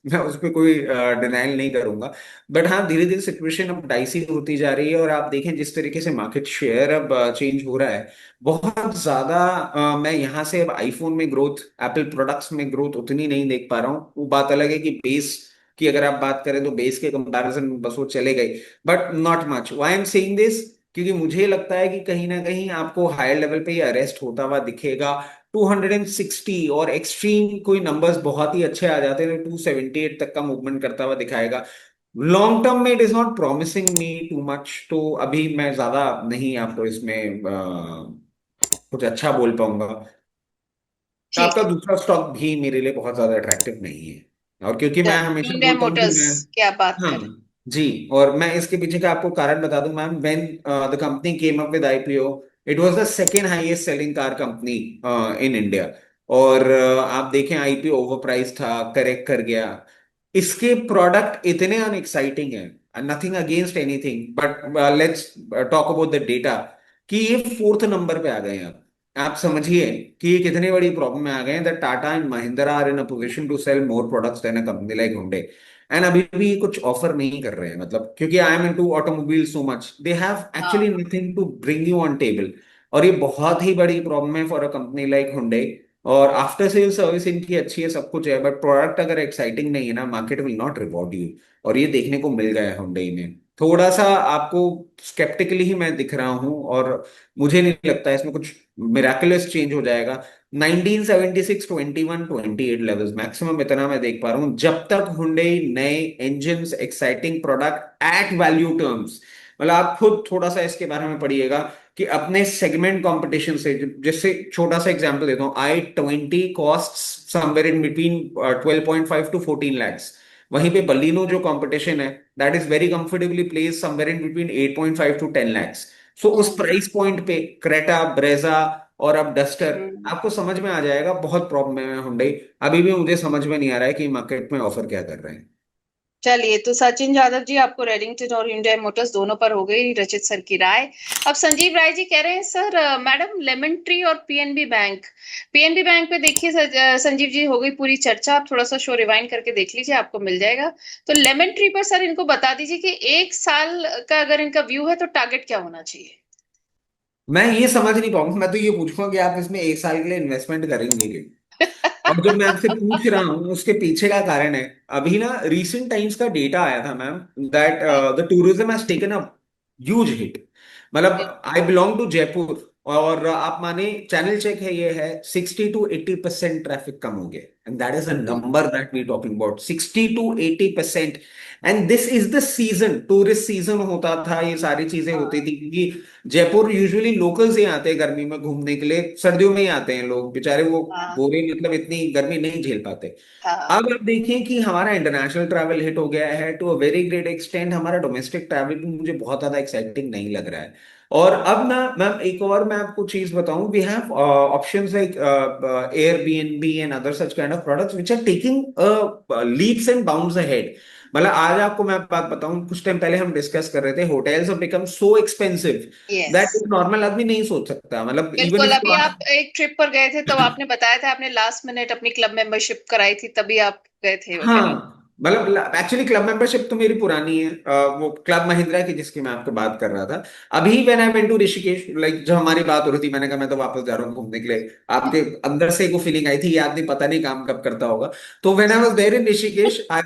Speaker 2: मैं उस पर कोई डिनाइल नहीं करूंगा। बट हाँ, धीरे धीरे सिचुएशन अब डाइसी होती जा रही है। और आप देखें जिस तरीके से मार्केट शेयर अब चेंज हो रहा है बहुत ज्यादा, मैं यहाँ से अब आईफोन में ग्रोथ, एप्पल प्रोडक्ट्स में ग्रोथ उतनी नहीं देख पा रहा हूँ। वो बात अलग है कि बेस कि अगर आप बात करें तो बेस के कंपैरिजन में बस वो चले गए, but not much. Why I am saying this, क्योंकि मुझे लगता है कि कहीं ना कहीं आपको हायर लेवल पे ये अरेस्ट होता हुआ दिखेगा। 260 और एक्सट्रीम कोई नंबर्स बहुत ही अच्छे आ जाते हैं तो 278 तक का मूवमेंट करता हुआ दिखाएगा। लॉन्ग टर्म में it is not promising me too much, तो अभी मैं ज्यादा नहीं आपको इसमें कुछ अच्छा बोल पाऊंगा।
Speaker 1: ठीक
Speaker 2: आपका
Speaker 1: है।
Speaker 2: दूसरा स्टॉक भी मेरे लिए बहुत ज्यादा अट्रैक्टिव नहीं है, और क्योंकि मैं हमेशा
Speaker 1: Hyundai
Speaker 2: बोलता हूँ कि
Speaker 1: मोटर्स
Speaker 2: मैं,
Speaker 1: की आप बात
Speaker 2: हाँ
Speaker 1: करें।
Speaker 2: जी, और मैं इसके पीछे का आपको कारण बता दूं ma'am. When the company came up with IPO, it was the second highest selling car company in India. और आप देखें आईपीओ ओवर प्राइस था, करेक्ट कर गया। इसके प्रोडक्ट इतने अनएक्साइटिंग हैं, nothing against anything, but let's talk about the data, कि ये फोर्थ नंबर पे आ गए हैं अब। आप समझिए कि ये कितनी बड़ी प्रॉब्लम में आ गए हैं, that Tata and Mahindra are in a position to sell more products than a company like Hyundai। And अभी भी कुछ ऑफर नहीं कर रहे हैं, मतलब क्योंकि I am into automobile so much, they have actually
Speaker 1: हाँ।
Speaker 2: Nothing to bring you on table. और ये बहुत ही बड़ी प्रॉब्लम है for a company like Hyundai। और आफ्टर सेल सर्विस इनकी अच्छी है, सब कुछ है, बट प्रोडक्ट अगर एक्साइटिंग नहीं है ना, market will not reward you. और ये देखने को मिल गया है Hyundai में। थोड़ा सा आपको स्केप्टिकली ही मैं दिख रहा हूँ, और मुझे नहीं लगता इसमें कुछ मिराकुलस चेंज हो जाएगा। 1976, 21, 28 लेवल्स मैक्सिमम, इतना मैं देख पा रहा हूँ, जब तक Hyundai नए engine, exciting product at value terms, मतलब आप खुद थोड़ा सा इसके बारे में पढ़िएगा कि अपने सेगमेंट कंपटीशन से, जैसे छोटा सा एग्जांपल देता हूँ, i20 cost somewhere in between 12.5 to 14 lakhs। वहीं पे बलिनो जो कंपटीशन है, that is very comfortably place somewhere in between 8.5 to 10 lakhs। सो उस
Speaker 1: हम्म।
Speaker 2: प्राइस पॉइंट पे क्रेटा, ब्रेजा और अब डस्टर,
Speaker 1: हम्म।
Speaker 2: आपको समझ में आ जाएगा बहुत प्रॉब्लम है हुंडई। अभी भी मुझे समझ में नहीं आ रहा है कि मार्केट में ऑफर क्या कर रहे हैं।
Speaker 1: चलिए, तो सचिन यादव जी, आपको रेडिंगटन और Hyundai मोटर्स दोनों पर हो गई रचित सर की राय। अब संजीव राय जी कह रहे हैं, सर मैडम लेमन ट्री और पीएनबी बैंक। पीएनबी बैंक पे देखिए संजीव जी, हो गई पूरी चर्चा। आप थोड़ा सा शो रिवाइंड करके देख लीजिए, आपको मिल जाएगा। तो लेमन ट्री पर सर इनको बता दीजिए कि एक साल का अगर इनका व्यू है तो टारगेट क्या होना चाहिए।
Speaker 2: मैं ये समझ नहीं पाऊंगा, मैं तो ये पूछूंगा कि आप इसमें एक साल के लिए इन्वेस्टमेंट करेंगे कि, और जब मैं आपसे पूछ रहा हूँ उसके पीछे का कारण है। अभी ना रीसेंट टाइम्स का डेटा आया था ma'am, that the tourism has taken a huge hit. मतलब आई बिलोंग टू जयपुर, और आप माने चैनल चेक है, ये है 60 to 80% ट्रैफिक कम हो गया, and that is a number that we talking about, 60 to 80%। And this is the season, tourist season होता था, ये सारी चीजें होती
Speaker 1: हाँ।
Speaker 2: थी, क्योंकि जयपुर यूजुअली लोकल्स ही आते हैं गर्मी में घूमने के लिए, सर्दियों में ही आते हैं लोग बेचारे, वो
Speaker 1: हाँ।
Speaker 2: गोरे मतलब इतनी गर्मी नहीं झेल पाते।
Speaker 1: हाँ।
Speaker 2: अब आप देखें कि हमारा इंटरनेशनल ट्रैवल हिट हो गया है to a very great extent, हमारा डोमेस्टिक ट्रैवल भी मुझे बहुत ज्यादा एक्साइटिंग नहीं लग रहा है। और अब ना मैम एक और मैं आपको चीज बताऊं, we have options like Airbnb and other such kind of products which are taking leaps and bounds ahead. मतलब आज आपको मैं बात बताऊं, कुछ टाइम पहले हम डिस्कस कर रहे थे, hotels have become so expensive
Speaker 1: yes.
Speaker 2: That एक नॉर्मल आदमी नहीं सोच सकता, मतलब इवन
Speaker 1: बिल्कुल,
Speaker 2: इफ
Speaker 1: अभी आप एक ट्रिप पर गए थे, तब आपने बताया था आपने लास्ट मिनट अपनी क्लब मेंबरशिप कराई थी, तभी आप गए थे वगैरह।
Speaker 2: हाँ, मतलब एक्चुअली क्लब मेंबरशिप तो मेरी पुरानी है, वो क्लब महिंद्रा की जिसकी मैं आपको बात कर रहा था। अभी when I went to Rishikesh, like जब हमारी बात हो रही थी, मैंने कहा मैं तो वापस जा रहा हूँ घूमने के लिए, आपके अंदर से एक वो फीलिंग आई थी, याद नहीं पता नहीं काम कब करता होगा। तो when I was there in Rishikesh, I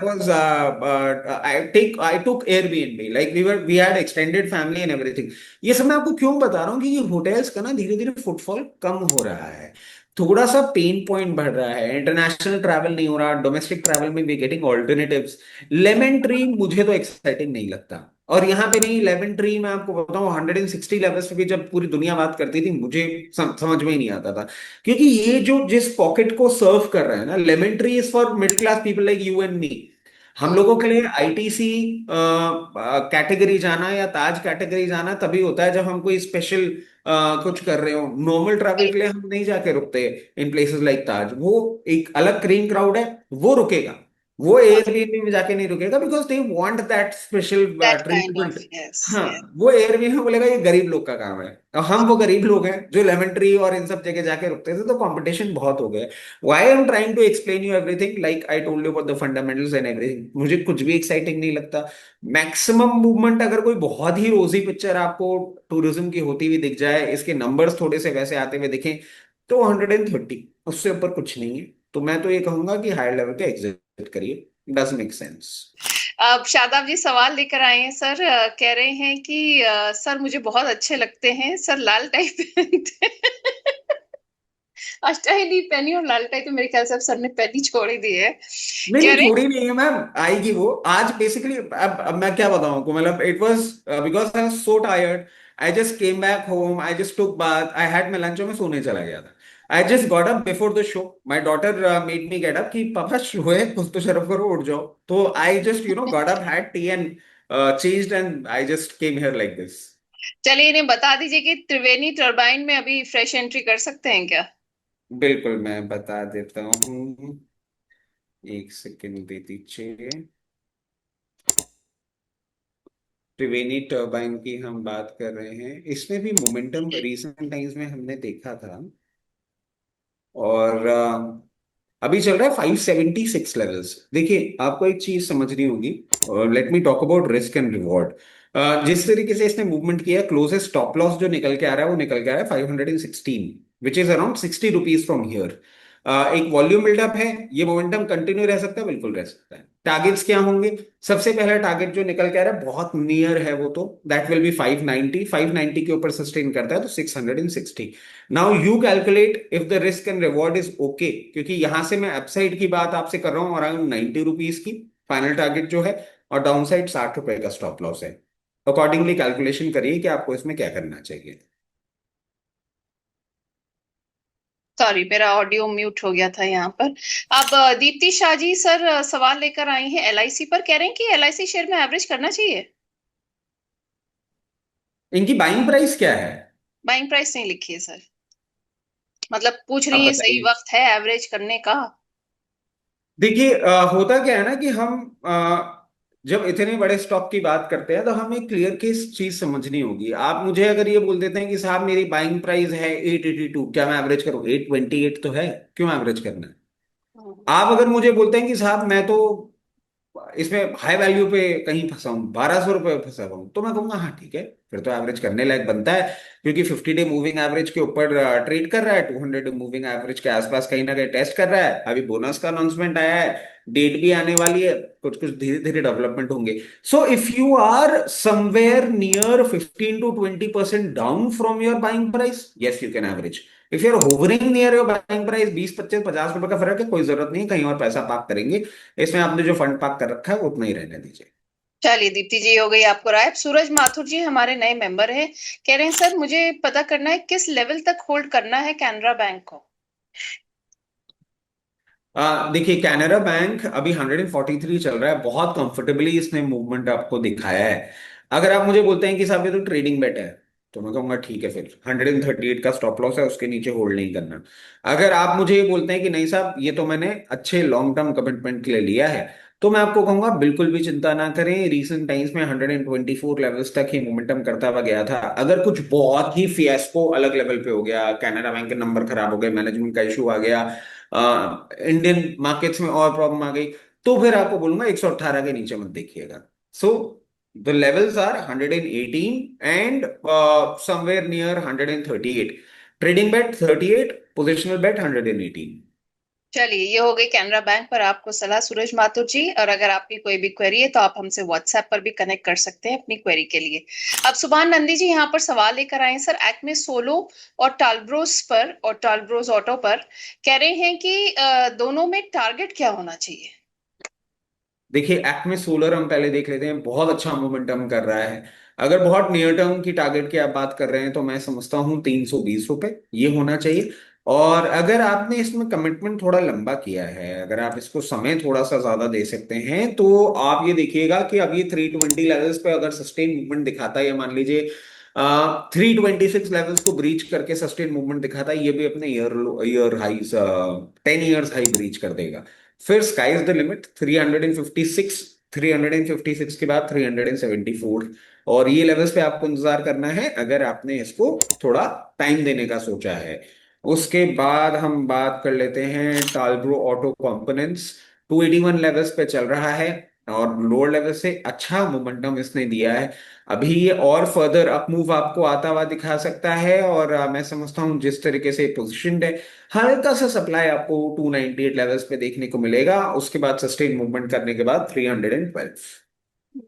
Speaker 2: took Airbnb, like we had extended family and everything. ये सब मैं आपको क्यों बता रहा हूँ, क्योंकि होटल्स का ना धीरे धीरे फुटफॉल कम हो रहा है, थोड़ा सा पेन पॉइंट बढ़ रहा है, इंटरनेशनल ट्रैवल नहीं हो रहा, डोमेस्टिक ट्रैवल में we getting alternatives. Lemon tree मुझे तो एक्साइटिंग नहीं लगता। और यहाँ पे नहीं, लेमन ट्री मैं आपको बताऊं 160 लेवल्स पे भी जब पूरी दुनिया बात करती थी, मुझे समझ में ही नहीं आता था, क्योंकि ये जो जिस पॉकेट को सर्व कर रहा है ना, lemon tree is for middle class people like you and me. हम लोगों के लिए आईटीसी कैटेगरी जाना या ताज कैटेगरी जाना तभी होता है जब हम कोई स्पेशल कुछ कर रहे हो, नॉर्मल ट्रैवल के लिए हम नहीं जाके रुकते इन प्लेसेस लाइक ताज। वो एक अलग क्रीम क्राउड है, वो रुकेगा, वो एयरबीएनबी में जाके नहीं रुकेगा, because they want that special
Speaker 1: that kind of,
Speaker 2: treatment.
Speaker 1: Yes
Speaker 2: हाँ,
Speaker 1: यस।
Speaker 2: वो एयरबीएनबी में बोलेगा ये गरीब लोग का काम है, और हम वो गरीब लोग हैं जो लेमन ट्री और इन सब जगह जाके रुकते थे, तो कंपटीशन बहुत हो गया। Why I am trying to explain you everything, like I told you about the fundamentals and everything, मुझे कुछ भी एक्साइटिंग नहीं लगता। मैक्सिमम मूवमेंट अगर कोई बहुत ही रोजी पिक्चर आपको टूरिज्म की होती हुई दिख जाए, इसके नंबर्स थोड़े से वैसे आते हुए दिखें, तो 130, उससे ऊपर कुछ नहीं है। तो मैं तो ये कहूंगा कि हायर लेवल पे एग्जिट करिए। Does make sense.
Speaker 1: अब शादाब जी सवाल लेकर आए हैं सर। कह रहे हैं कि सर मुझे बहुत अच्छे लगते हैं सर, लाल टाई पहनते हैं। आज टाई नहीं पहनी, और लाल टाई तो मेरे ख्याल से अब सर ने पहनी छोड़ ही दी है।
Speaker 2: नहीं
Speaker 1: कह
Speaker 2: नहीं,
Speaker 1: रहे
Speaker 2: छोड़ी नहीं है मैम, आएगी वो आज बेसिकली। अब मैं क्या बताऊं आपको, मतलब it was because I was so tired. I just came back home, I just took bath, I had my lunch और मैं सोने चला गया था। I just got up before the show, my daughter made me get up कि पापा show है, कुछ तो शर्फ करो, उठ जाओ। तो I just got up, had T and changed and I just came here like this.
Speaker 1: चलिए इन्हें बता दीजिए कि त्रिवेणी टर्बाइन में अभी फ्रेश एंट्री कर सकते हैं क्या?
Speaker 2: बिल्कुल मैं बता देता हूँ, एक सेकंड दे दीजिए। त्रिवेणी टर्बाइन की हम बात कर रहे हैं, इसमें भी मोमेंटम रिसेंट टाइम्स में हमने देखा था। और अभी चल रहा है 576 लेवल्स। देखिए आपको एक चीज समझनी होगी, और let me talk about risk and reward. जिस तरीके से इसने मूवमेंट किया, क्लोजेस्ट स्टॉप लॉस जो निकल के आ रहा है वो निकल के आ रहा है 516, which is around 60 rupees from here. एक वॉल्यूम बिल्डअप है, ये मोमेंटम कंटिन्यू रह सकता है, बिल्कुल रह सकता है। टारगेट्स क्या होंगे? सबसे पहला टारगेट जो निकल के आ रहा है बहुत नियर है, वो तो दैट विल बी 590। 590 के ऊपर सस्टेन करता है तो 660। Now you calculate if the risk and reward is okay, क्योंकि यहां से मैं अपसाइड की बात आपसे कर रहा हूं अराउंड 90 रुपीज की, फाइनल टारगेट जो है, और डाउन साइड 60 रुपए का स्टॉप लॉस है। अकॉर्डिंगली कैलकुलेशन करिए कि आपको इसमें क्या करना चाहिए।
Speaker 1: सॉरी मेरा ऑडियो म्यूट हो गया था यहाँ पर। अब दीप्ति शाह जी सर सवाल लेकर आई हैं एलआईसी पर। कह रहे हैं कि एलआईसी शेयर में एवरेज करना चाहिए।
Speaker 2: इनकी बाइंग प्राइस क्या है?
Speaker 1: बाइंग प्राइस नहीं लिखी है सर, मतलब पूछ
Speaker 2: आप
Speaker 1: रही है सही
Speaker 2: बताइए।
Speaker 1: वक्त है एवरेज करने का।
Speaker 2: देखिए होता क्या है ना कि हम जब इतने बड़े स्टॉक की बात करते हैं तो हमें क्लियर केस चीज समझनी होगी। आप मुझे अगर ये बोल देते हैं कि साहब मेरी बाइंग प्राइस है 882, क्या मैं एवरेज करूं? 828 तो है, क्यों एवरेज करना है?
Speaker 1: हम्म।
Speaker 2: आप अगर मुझे बोलते हैं कि साहब मैं तो इसमें हाई वैल्यू पे कहीं फंसा हूं, 1200 रुपये फंसा हुआ हूं, तो मैं कहूंगा हाँ ठीक है, फिर तो एवरेज करने लायक बनता है। क्योंकि 50 डे मूविंग एवरेज के ऊपर ट्रेड कर रहा है, 200 डे मूविंग एवरेज के आसपास कहीं ना कहीं टेस्ट कर रहा है। अभी बोनस का अनाउंसमेंट आया है, डेट भी आने वाली है, कुछ कुछ धीरे धीरे डेवलपमेंट होंगे। So if you are somewhere near 15 to 20% down from your buying price, yes you can average. If you are hovering near your buying price, 20 25 50 रुपए का फर्क है, कोई जरूरत नहीं है कहीं और पैसा पार्क करेंगे, इसमें आपने जो फंड पार्क कर रखा है वो उतना ही रहने दीजिए।
Speaker 1: चलिए दीप्ति जी हो गई आपको राय। अब सूरज माथुर जी हमारे नए मेंबर हैं। कह रहे हैं सर मुझे पता करना है किस लेवल तक होल्ड करना है कैनरा बैंक को।
Speaker 2: देखिए कैनरा बैंक अभी 143 चल रहा है, बहुत कंफर्टेबली इसने मूवमेंट आपको दिखाया है। अगर आप मुझे बोलते हैं कि साहब ये तो ट्रेडिंग बेट है, तो मैं कहूंगा ठीक है, फिर 138 का स्टॉप लॉस है, उसके नीचे होल्ड नहीं करना। अगर आप मुझे ये बोलते हैं कि नहीं साहब ये तो मैंने अच्छे लॉन्ग टर्म कमिटमेंट के लिए लिया है, तो मैं आपको कहूंगा बिल्कुल भी चिंता ना करें। रीसेंट टाइम्स में 124 लेवल्स तक ही मोमेंटम करता हुआ गया था। अगर कुछ बहुत ही फियास्को अलग लेवल पे हो गया, कैनरा बैंक के नंबर खराब हो गए, मैनेजमेंट का इशू आ गया, इंडियन मार्केट्स में और प्रॉब्लम आ गई, तो फिर आपको बोलूंगा 118 के नीचे मत देखिएगा। So the levels are 118 and somewhere near 138। Trading bet 38, positional bet 118।
Speaker 1: चलिए ये हो गई कैनरा बैंक पर आपको सलाह सूरज माथुर जी। और अगर आपकी कोई भी क्वेरी है तो आप हमसे व्हाट्सएप पर भी कनेक्ट कर सकते हैं अपनी क्वेरी के लिए। अब सुभान नंदी जी यहाँ पर सवाल लेकर आए हैं सर एक्मे सोलो और टालब्रोस पर, और टालब्रोस ऑटो पर। कह रहे हैं कि दोनों में टारगेट क्या होना चाहिए।
Speaker 2: देखिए एक्मे सोलर हम पहले देख लेते हैं, बहुत अच्छा मोमेंटम कर रहा है। अगर बहुत नियर टर्म की टारगेट की आप बात कर रहे हैं तो मैं समझता हूँ 320 रुपये ये होना चाहिए। और अगर आपने इसमें कमिटमेंट थोड़ा लंबा किया है, अगर आप इसको समय थोड़ा सा ज्यादा दे सकते हैं, तो आप ये देखिएगा कि अब ये 320 लेवल्स पे अगर सस्टेन मूवमेंट दिखाता है, या मान लीजिए 326 लेवल्स को ब्रीच करके सस्टेन मूवमेंट दिखाता है, ये भी अपने year year highs 10 years high breach कर देगा, फिर स्काई इज द लिमिट। 356, 356 के बाद 374, और ये लेवल्स पे आपको इंतजार करना है अगर आपने इसको थोड़ा टाइम देने का सोचा है। उसके बाद हम बात कर लेते हैं टालब्रो ऑटो कंपोनेंट्स। 281 लेवल्स पे चल रहा है, और लोअर लेवल से अच्छा मोमेंटम इसने दिया है। अभी ये और फर्दर अप मूव आपको आता हुआ दिखा सकता है, और मैं समझता हूँ जिस तरीके से पोजिशनड है, हल्का सा सप्लाई आपको 298 लेवल्स पे देखने को मिलेगा, उसके बाद सस्टेन मूवमेंट करने के बाद 312।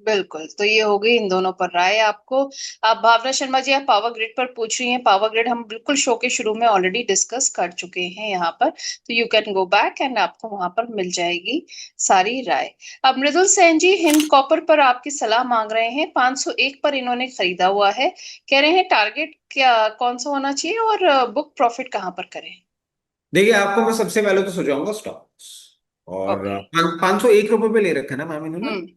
Speaker 1: बिल्कुल, तो ये हो गई इन दोनों पर राय आपको। आप भावना शर्मा जी, आप पावर ग्रिड पर पूछ रही हैं। पावर ग्रिड हम बिल्कुल शो के शुरू में ऑलरेडी डिस्कस कर चुके हैं यहाँ पर, तो you can go back and आपको वहां पर मिल जाएगी सारी राय। अब मृदुल सेन जी हिंद कॉपर पर आपकी सलाह मांग रहे हैं। 501 पर इन्होंने खरीदा हुआ है, कह रहे हैं टारगेट क्या कौन सा होना चाहिए और बुक प्रॉफिट कहाँ पर करें।
Speaker 2: देखिए, आपको मैं सबसे पहले तो सुझाऊंगा स्टॉक्स। और
Speaker 1: ओके।
Speaker 2: 501 रुपए पे ले रखा है ना मैम इन्होंने?
Speaker 1: हम्म।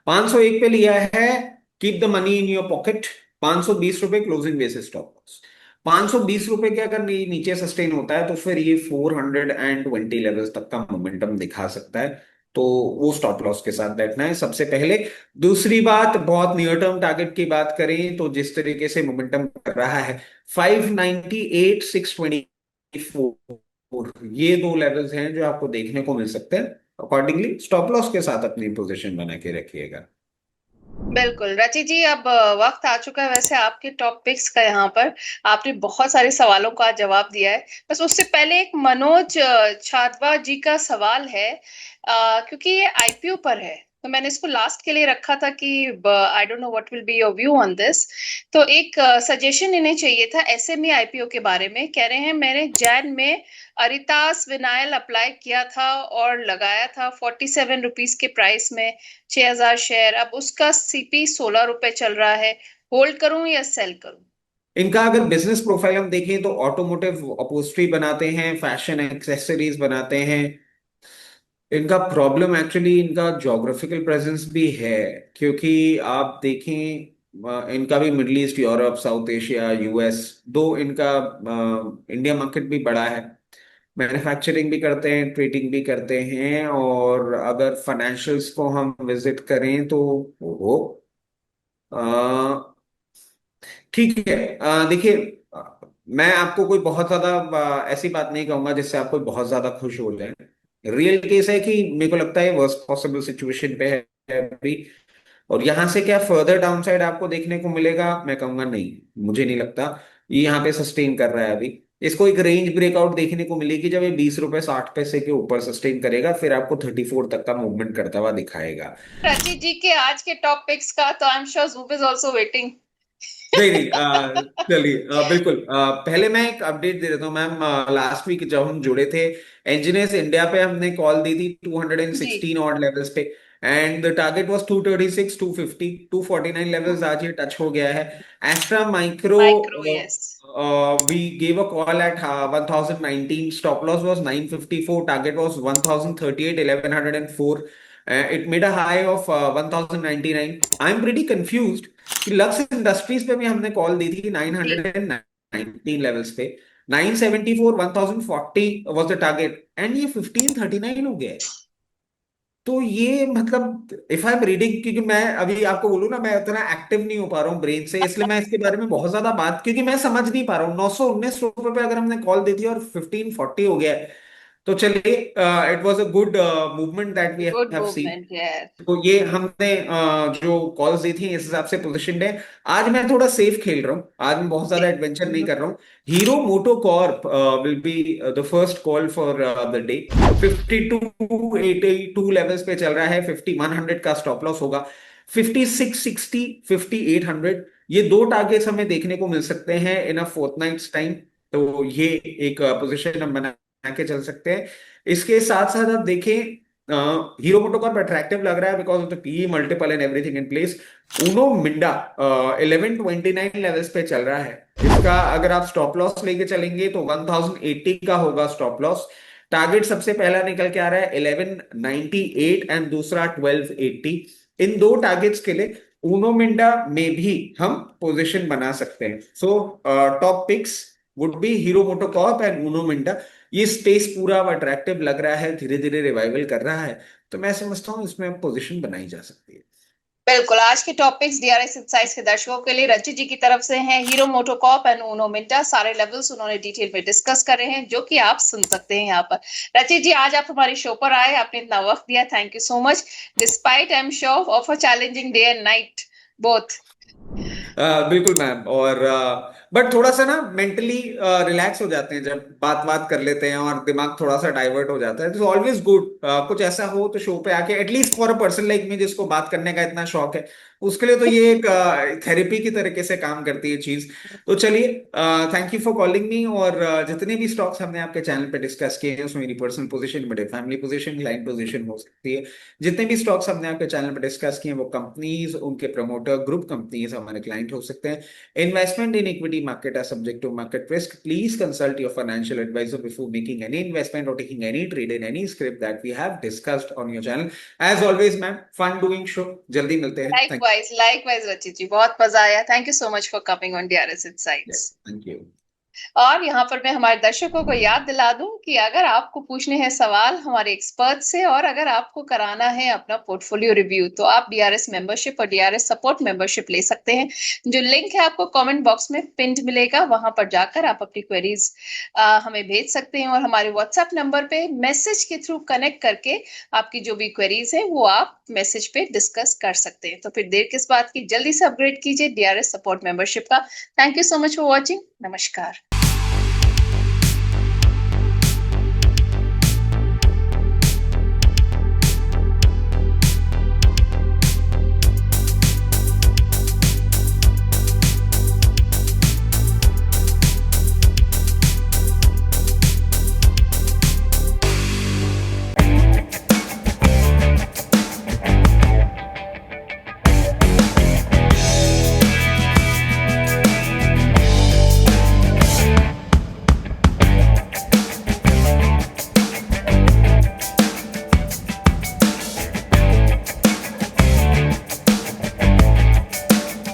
Speaker 2: 501 पे लिया है। Keep the money in your pocket. 520 रुपए क्लोजिंग बेसिस स्टॉप लॉस। 520 रुपए के अगर नीचे सस्टेन होता है तो फिर ये 420 लेवल्स तक का मोमेंटम दिखा सकता है। तो वो स्टॉप लॉस के साथ बैठना है सबसे पहले। दूसरी बात, बहुत नियर टर्म टारगेट की बात करें तो जिस तरीके से मोमेंटम कर रहा है, 598 624, ये दो लेवल्स हैं जो आपको देखने को मिल सकते हैं। अकॉर्डिंगली स्टॉप लॉस के साथ अपनी पोजीशन बना के रखिएगा।
Speaker 1: बिल्कुल रची जी, अब वक्त आ चुका है वैसे आपके टॉप पिक्स का यहाँ पर। आपने बहुत सारे सवालों का जवाब दिया है। बस उससे पहले एक मनोज छादवा जी का सवाल है, क्योंकि ये आईपीओ पर है, तो मैंने इसको लास्ट के लिए रखा था कि I don't know what will be your view on this. तो एक सजेशन इन्हें चाहिए था एसएमई आईपीओ के बारे में। कह रहे हैं मैंने जैन में अरितास विनाइल अप्लाई किया था और लगाया था 47 रुपीज के प्राइस में, 6,000 शेयर। अब उसका सीपी 16 रुपए चल रहा है। होल्ड करूं या सेल करूं।
Speaker 2: इनका अगर बिजनेस प्रोफाइल हम देखें तो ऑटोमोटिव अपहोल्स्ट्री बनाते हैं, फैशन एक्सेसरीज बनाते हैं। इनका प्रॉब्लम एक्चुअली इनका ज्योग्राफिकल प्रेजेंस भी है, क्योंकि आप देखें इनका भी middle east, Europe, south Asia, US, दो इनका इंडिया मार्केट भी बड़ा है। मैन्युफैक्चरिंग भी करते हैं, ट्रेडिंग भी करते हैं, और अगर फाइनेंशियल्स को हम विजिट करें तो वो ठीक है। देखिए, मैं आपको कोई बहुत ज्यादा ऐसी बात नहीं कहूंगा जिससे आप कोई बहुत ज्यादा खुश हो जाए। रियल केस है कि मेरे को लगता है वर्स्ट पॉसिबल सिचुएशन पे है अभी। और यहाँ से क्या फर्दर डाउनसाइड आपको देखने को मिलेगा, मैं कहूंगा नहीं, मुझे नहीं लगता। ये यहाँ पे सस्टेन कर रहा है अभी। इसको एक रेंज ब्रेकआउट देखने को मिलेगी जब ये 20 रुपए 60 पैसे के ऊपर सस्टेन करेगा, फिर आपको 34 तक का मूवमेंट करता हुआ दिखाएगा।
Speaker 1: रचित जी के आज के टॉप पिक्स का तो I am sure Zoop is also waiting.
Speaker 2: नहीं नहीं, चलिए, बिल्कुल, पहले मैं एक अपडेट दे देता हूँ मैम। लास्ट वीक जब हम जुड़े थे, इंजीनियर्स इंडिया पे हमने कॉल दी थी
Speaker 1: जी।
Speaker 2: 216 ऑड लेवल्स पे, and the target was 236 250 249 levels, आज ये टच हो गया है। Astra Micro,
Speaker 1: Micro, yes.
Speaker 2: We gave a call at 1019, stop loss was 954, target was 1038 1104, it made a high of 1099. I'm pretty confused कि लक्स इंडस्ट्रीज पे भी हमने कॉल दी थी
Speaker 1: जी।
Speaker 2: 919 लेवल्स पे। 974 1040 वाज द टारगेट, एंड ये 1539 हो गया है। तो ये मतलब इफ आई एम रीडिंग, क्योंकि मैं अभी आपको बोलूँ ना, मैं उतना एक्टिव नहीं हो पा रहा हूँ ब्रेन से, इसलिए मैं इसके बारे में बहुत ज्यादा बात, क्योंकि मैं समझ नहीं पा रहा हूँ। 919 रुपए पे अगर हमने कॉल दी थी और 1540 हो गया है, तो चलिए, it was a good movement that we
Speaker 1: good
Speaker 2: have seen.
Speaker 1: Movement, yes.
Speaker 2: तो ये हमने जो कॉल्स दी थी इस हिसाब से पोजिशन है। आज मैं थोड़ा सेफ खेल रहा हूँ, आज मैं बहुत ज्यादा
Speaker 1: जी।
Speaker 2: एडवेंचर नहीं कर रहा हूँ। Hero MotoCorp will be the first call for the day. 5282 levels पे चल रहा है, 5100 का स्टॉप लॉस होगा। 5660 5800, ये दो टारगेट्स हमें देखने को मिल सकते हैं इन अ फोर्टनाइट्स टाइम। तो ये एक पोजिशन हम बना के चल सकते हैं। इसके साथ साथ आप देखें, हीरो मोटोकॉर्प अट्रैक्टिव लग रहा है because of the PE multiple and everything in place. Uno Minda 1129 levels पे चल रहा है। इसका अगर आप स्टॉप लॉस लेके चलेंगे तो 1080 का होगा स्टॉप लॉस। टारगेट सबसे पहला निकल के आ रहा है 1198 एंड दूसरा 1280। इन दो टारगेट्स के लिए उनो मिंडा में भी हम पोजीशन बना सकते हैं। So top picks would be Hero MotoCorp and Uno Minda. ये स्पेस पूरा अब अट्रैक्टिव लग रहा है, धीरे धीरे रिवाइवल कर रहा है, तो मैं समझता हूँ इसमें अब पोजीशन बनाई जा सकती है।
Speaker 1: बिल्कुल, आज के टॉपिक्स डीआरएस इनसाइट्स के दर्शकों के लिए रचित जी की तरफ से हैं। हीरो मोटोकॉर्प एंड उनो मिंटा सारे लेवल्स उन्होंने डिटेल में डिस्कस करे हैं, जो कि आप सुन सकते हैं यहाँ पर। रचित जी, आज आप हमारे शो पर आए, आपने इतना वक्त दिया, thank you so much. Despite I am sure of a challenging day and night both.
Speaker 2: बिल्कुल मैम। और बट थोड़ा सा ना मेंटली रिलैक्स हो जाते हैं जब बात बात कर लेते हैं और दिमाग थोड़ा सा डाइवर्ट हो जाता है। इट्स ऑलवेज गुड कुछ ऐसा हो तो शो पे आके, at least for a person like me जिसको बात करने का इतना शौक है, उसके लिए तो ये एक थेरेपी की तरीके से काम करती है चीज। तो चलिए, thank you for calling me. और जितने भी स्टॉक्स हमने आपके चैनल पे डिस्कस किए हैं उसमें मेरी पर्सनल पोजीशन, मेरे फैमिली पोजीशन, क्लाइंट पोजीशन हो सकती है। जितने भी स्टॉक्स हमने आपके चैनल पे डिस्कस किए हैं वो कंपनीज, उनके प्रमोटर, ग्रुप कंपनीज हमारे क्लाइंट हो सकते हैं। Investment in equity market are subject to market risk. Please consult your financial adviser before making any investment or taking any trade in any script that we have discussed on your channel. As always, ma'am, fun doing show. जल्दी मिलते हैं। Thank
Speaker 1: likewise रचित जी, बहुत मजा आया। Thank you so much for coming on DRS
Speaker 2: you.
Speaker 1: Insights.
Speaker 2: Thank you.
Speaker 1: और यहाँ पर मैं हमारे दर्शकों को याद दिला दूं कि अगर आपको पूछने हैं सवाल हमारे एक्सपर्ट से, और अगर आपको कराना है अपना पोर्टफोलियो रिव्यू, तो आप डीआरएस मेंबरशिप और डीआरएस सपोर्ट मेंबरशिप ले सकते हैं। जो लिंक है आपको कमेंट बॉक्स में पिंड मिलेगा, वहां पर जाकर आप अपनी क्वेरीज हमें भेज सकते हैं, और हमारे व्हाट्सएप नंबर पे मैसेज के थ्रू कनेक्ट करके आपकी जो भी क्वेरीज है वो आप मैसेज पे डिस्कस कर सकते हैं। तो फिर देर किस बात की, जल्दी से अपग्रेड कीजिए डीआरएस सपोर्ट मेंबरशिप का। Thank you so much for watching. नमस्कार।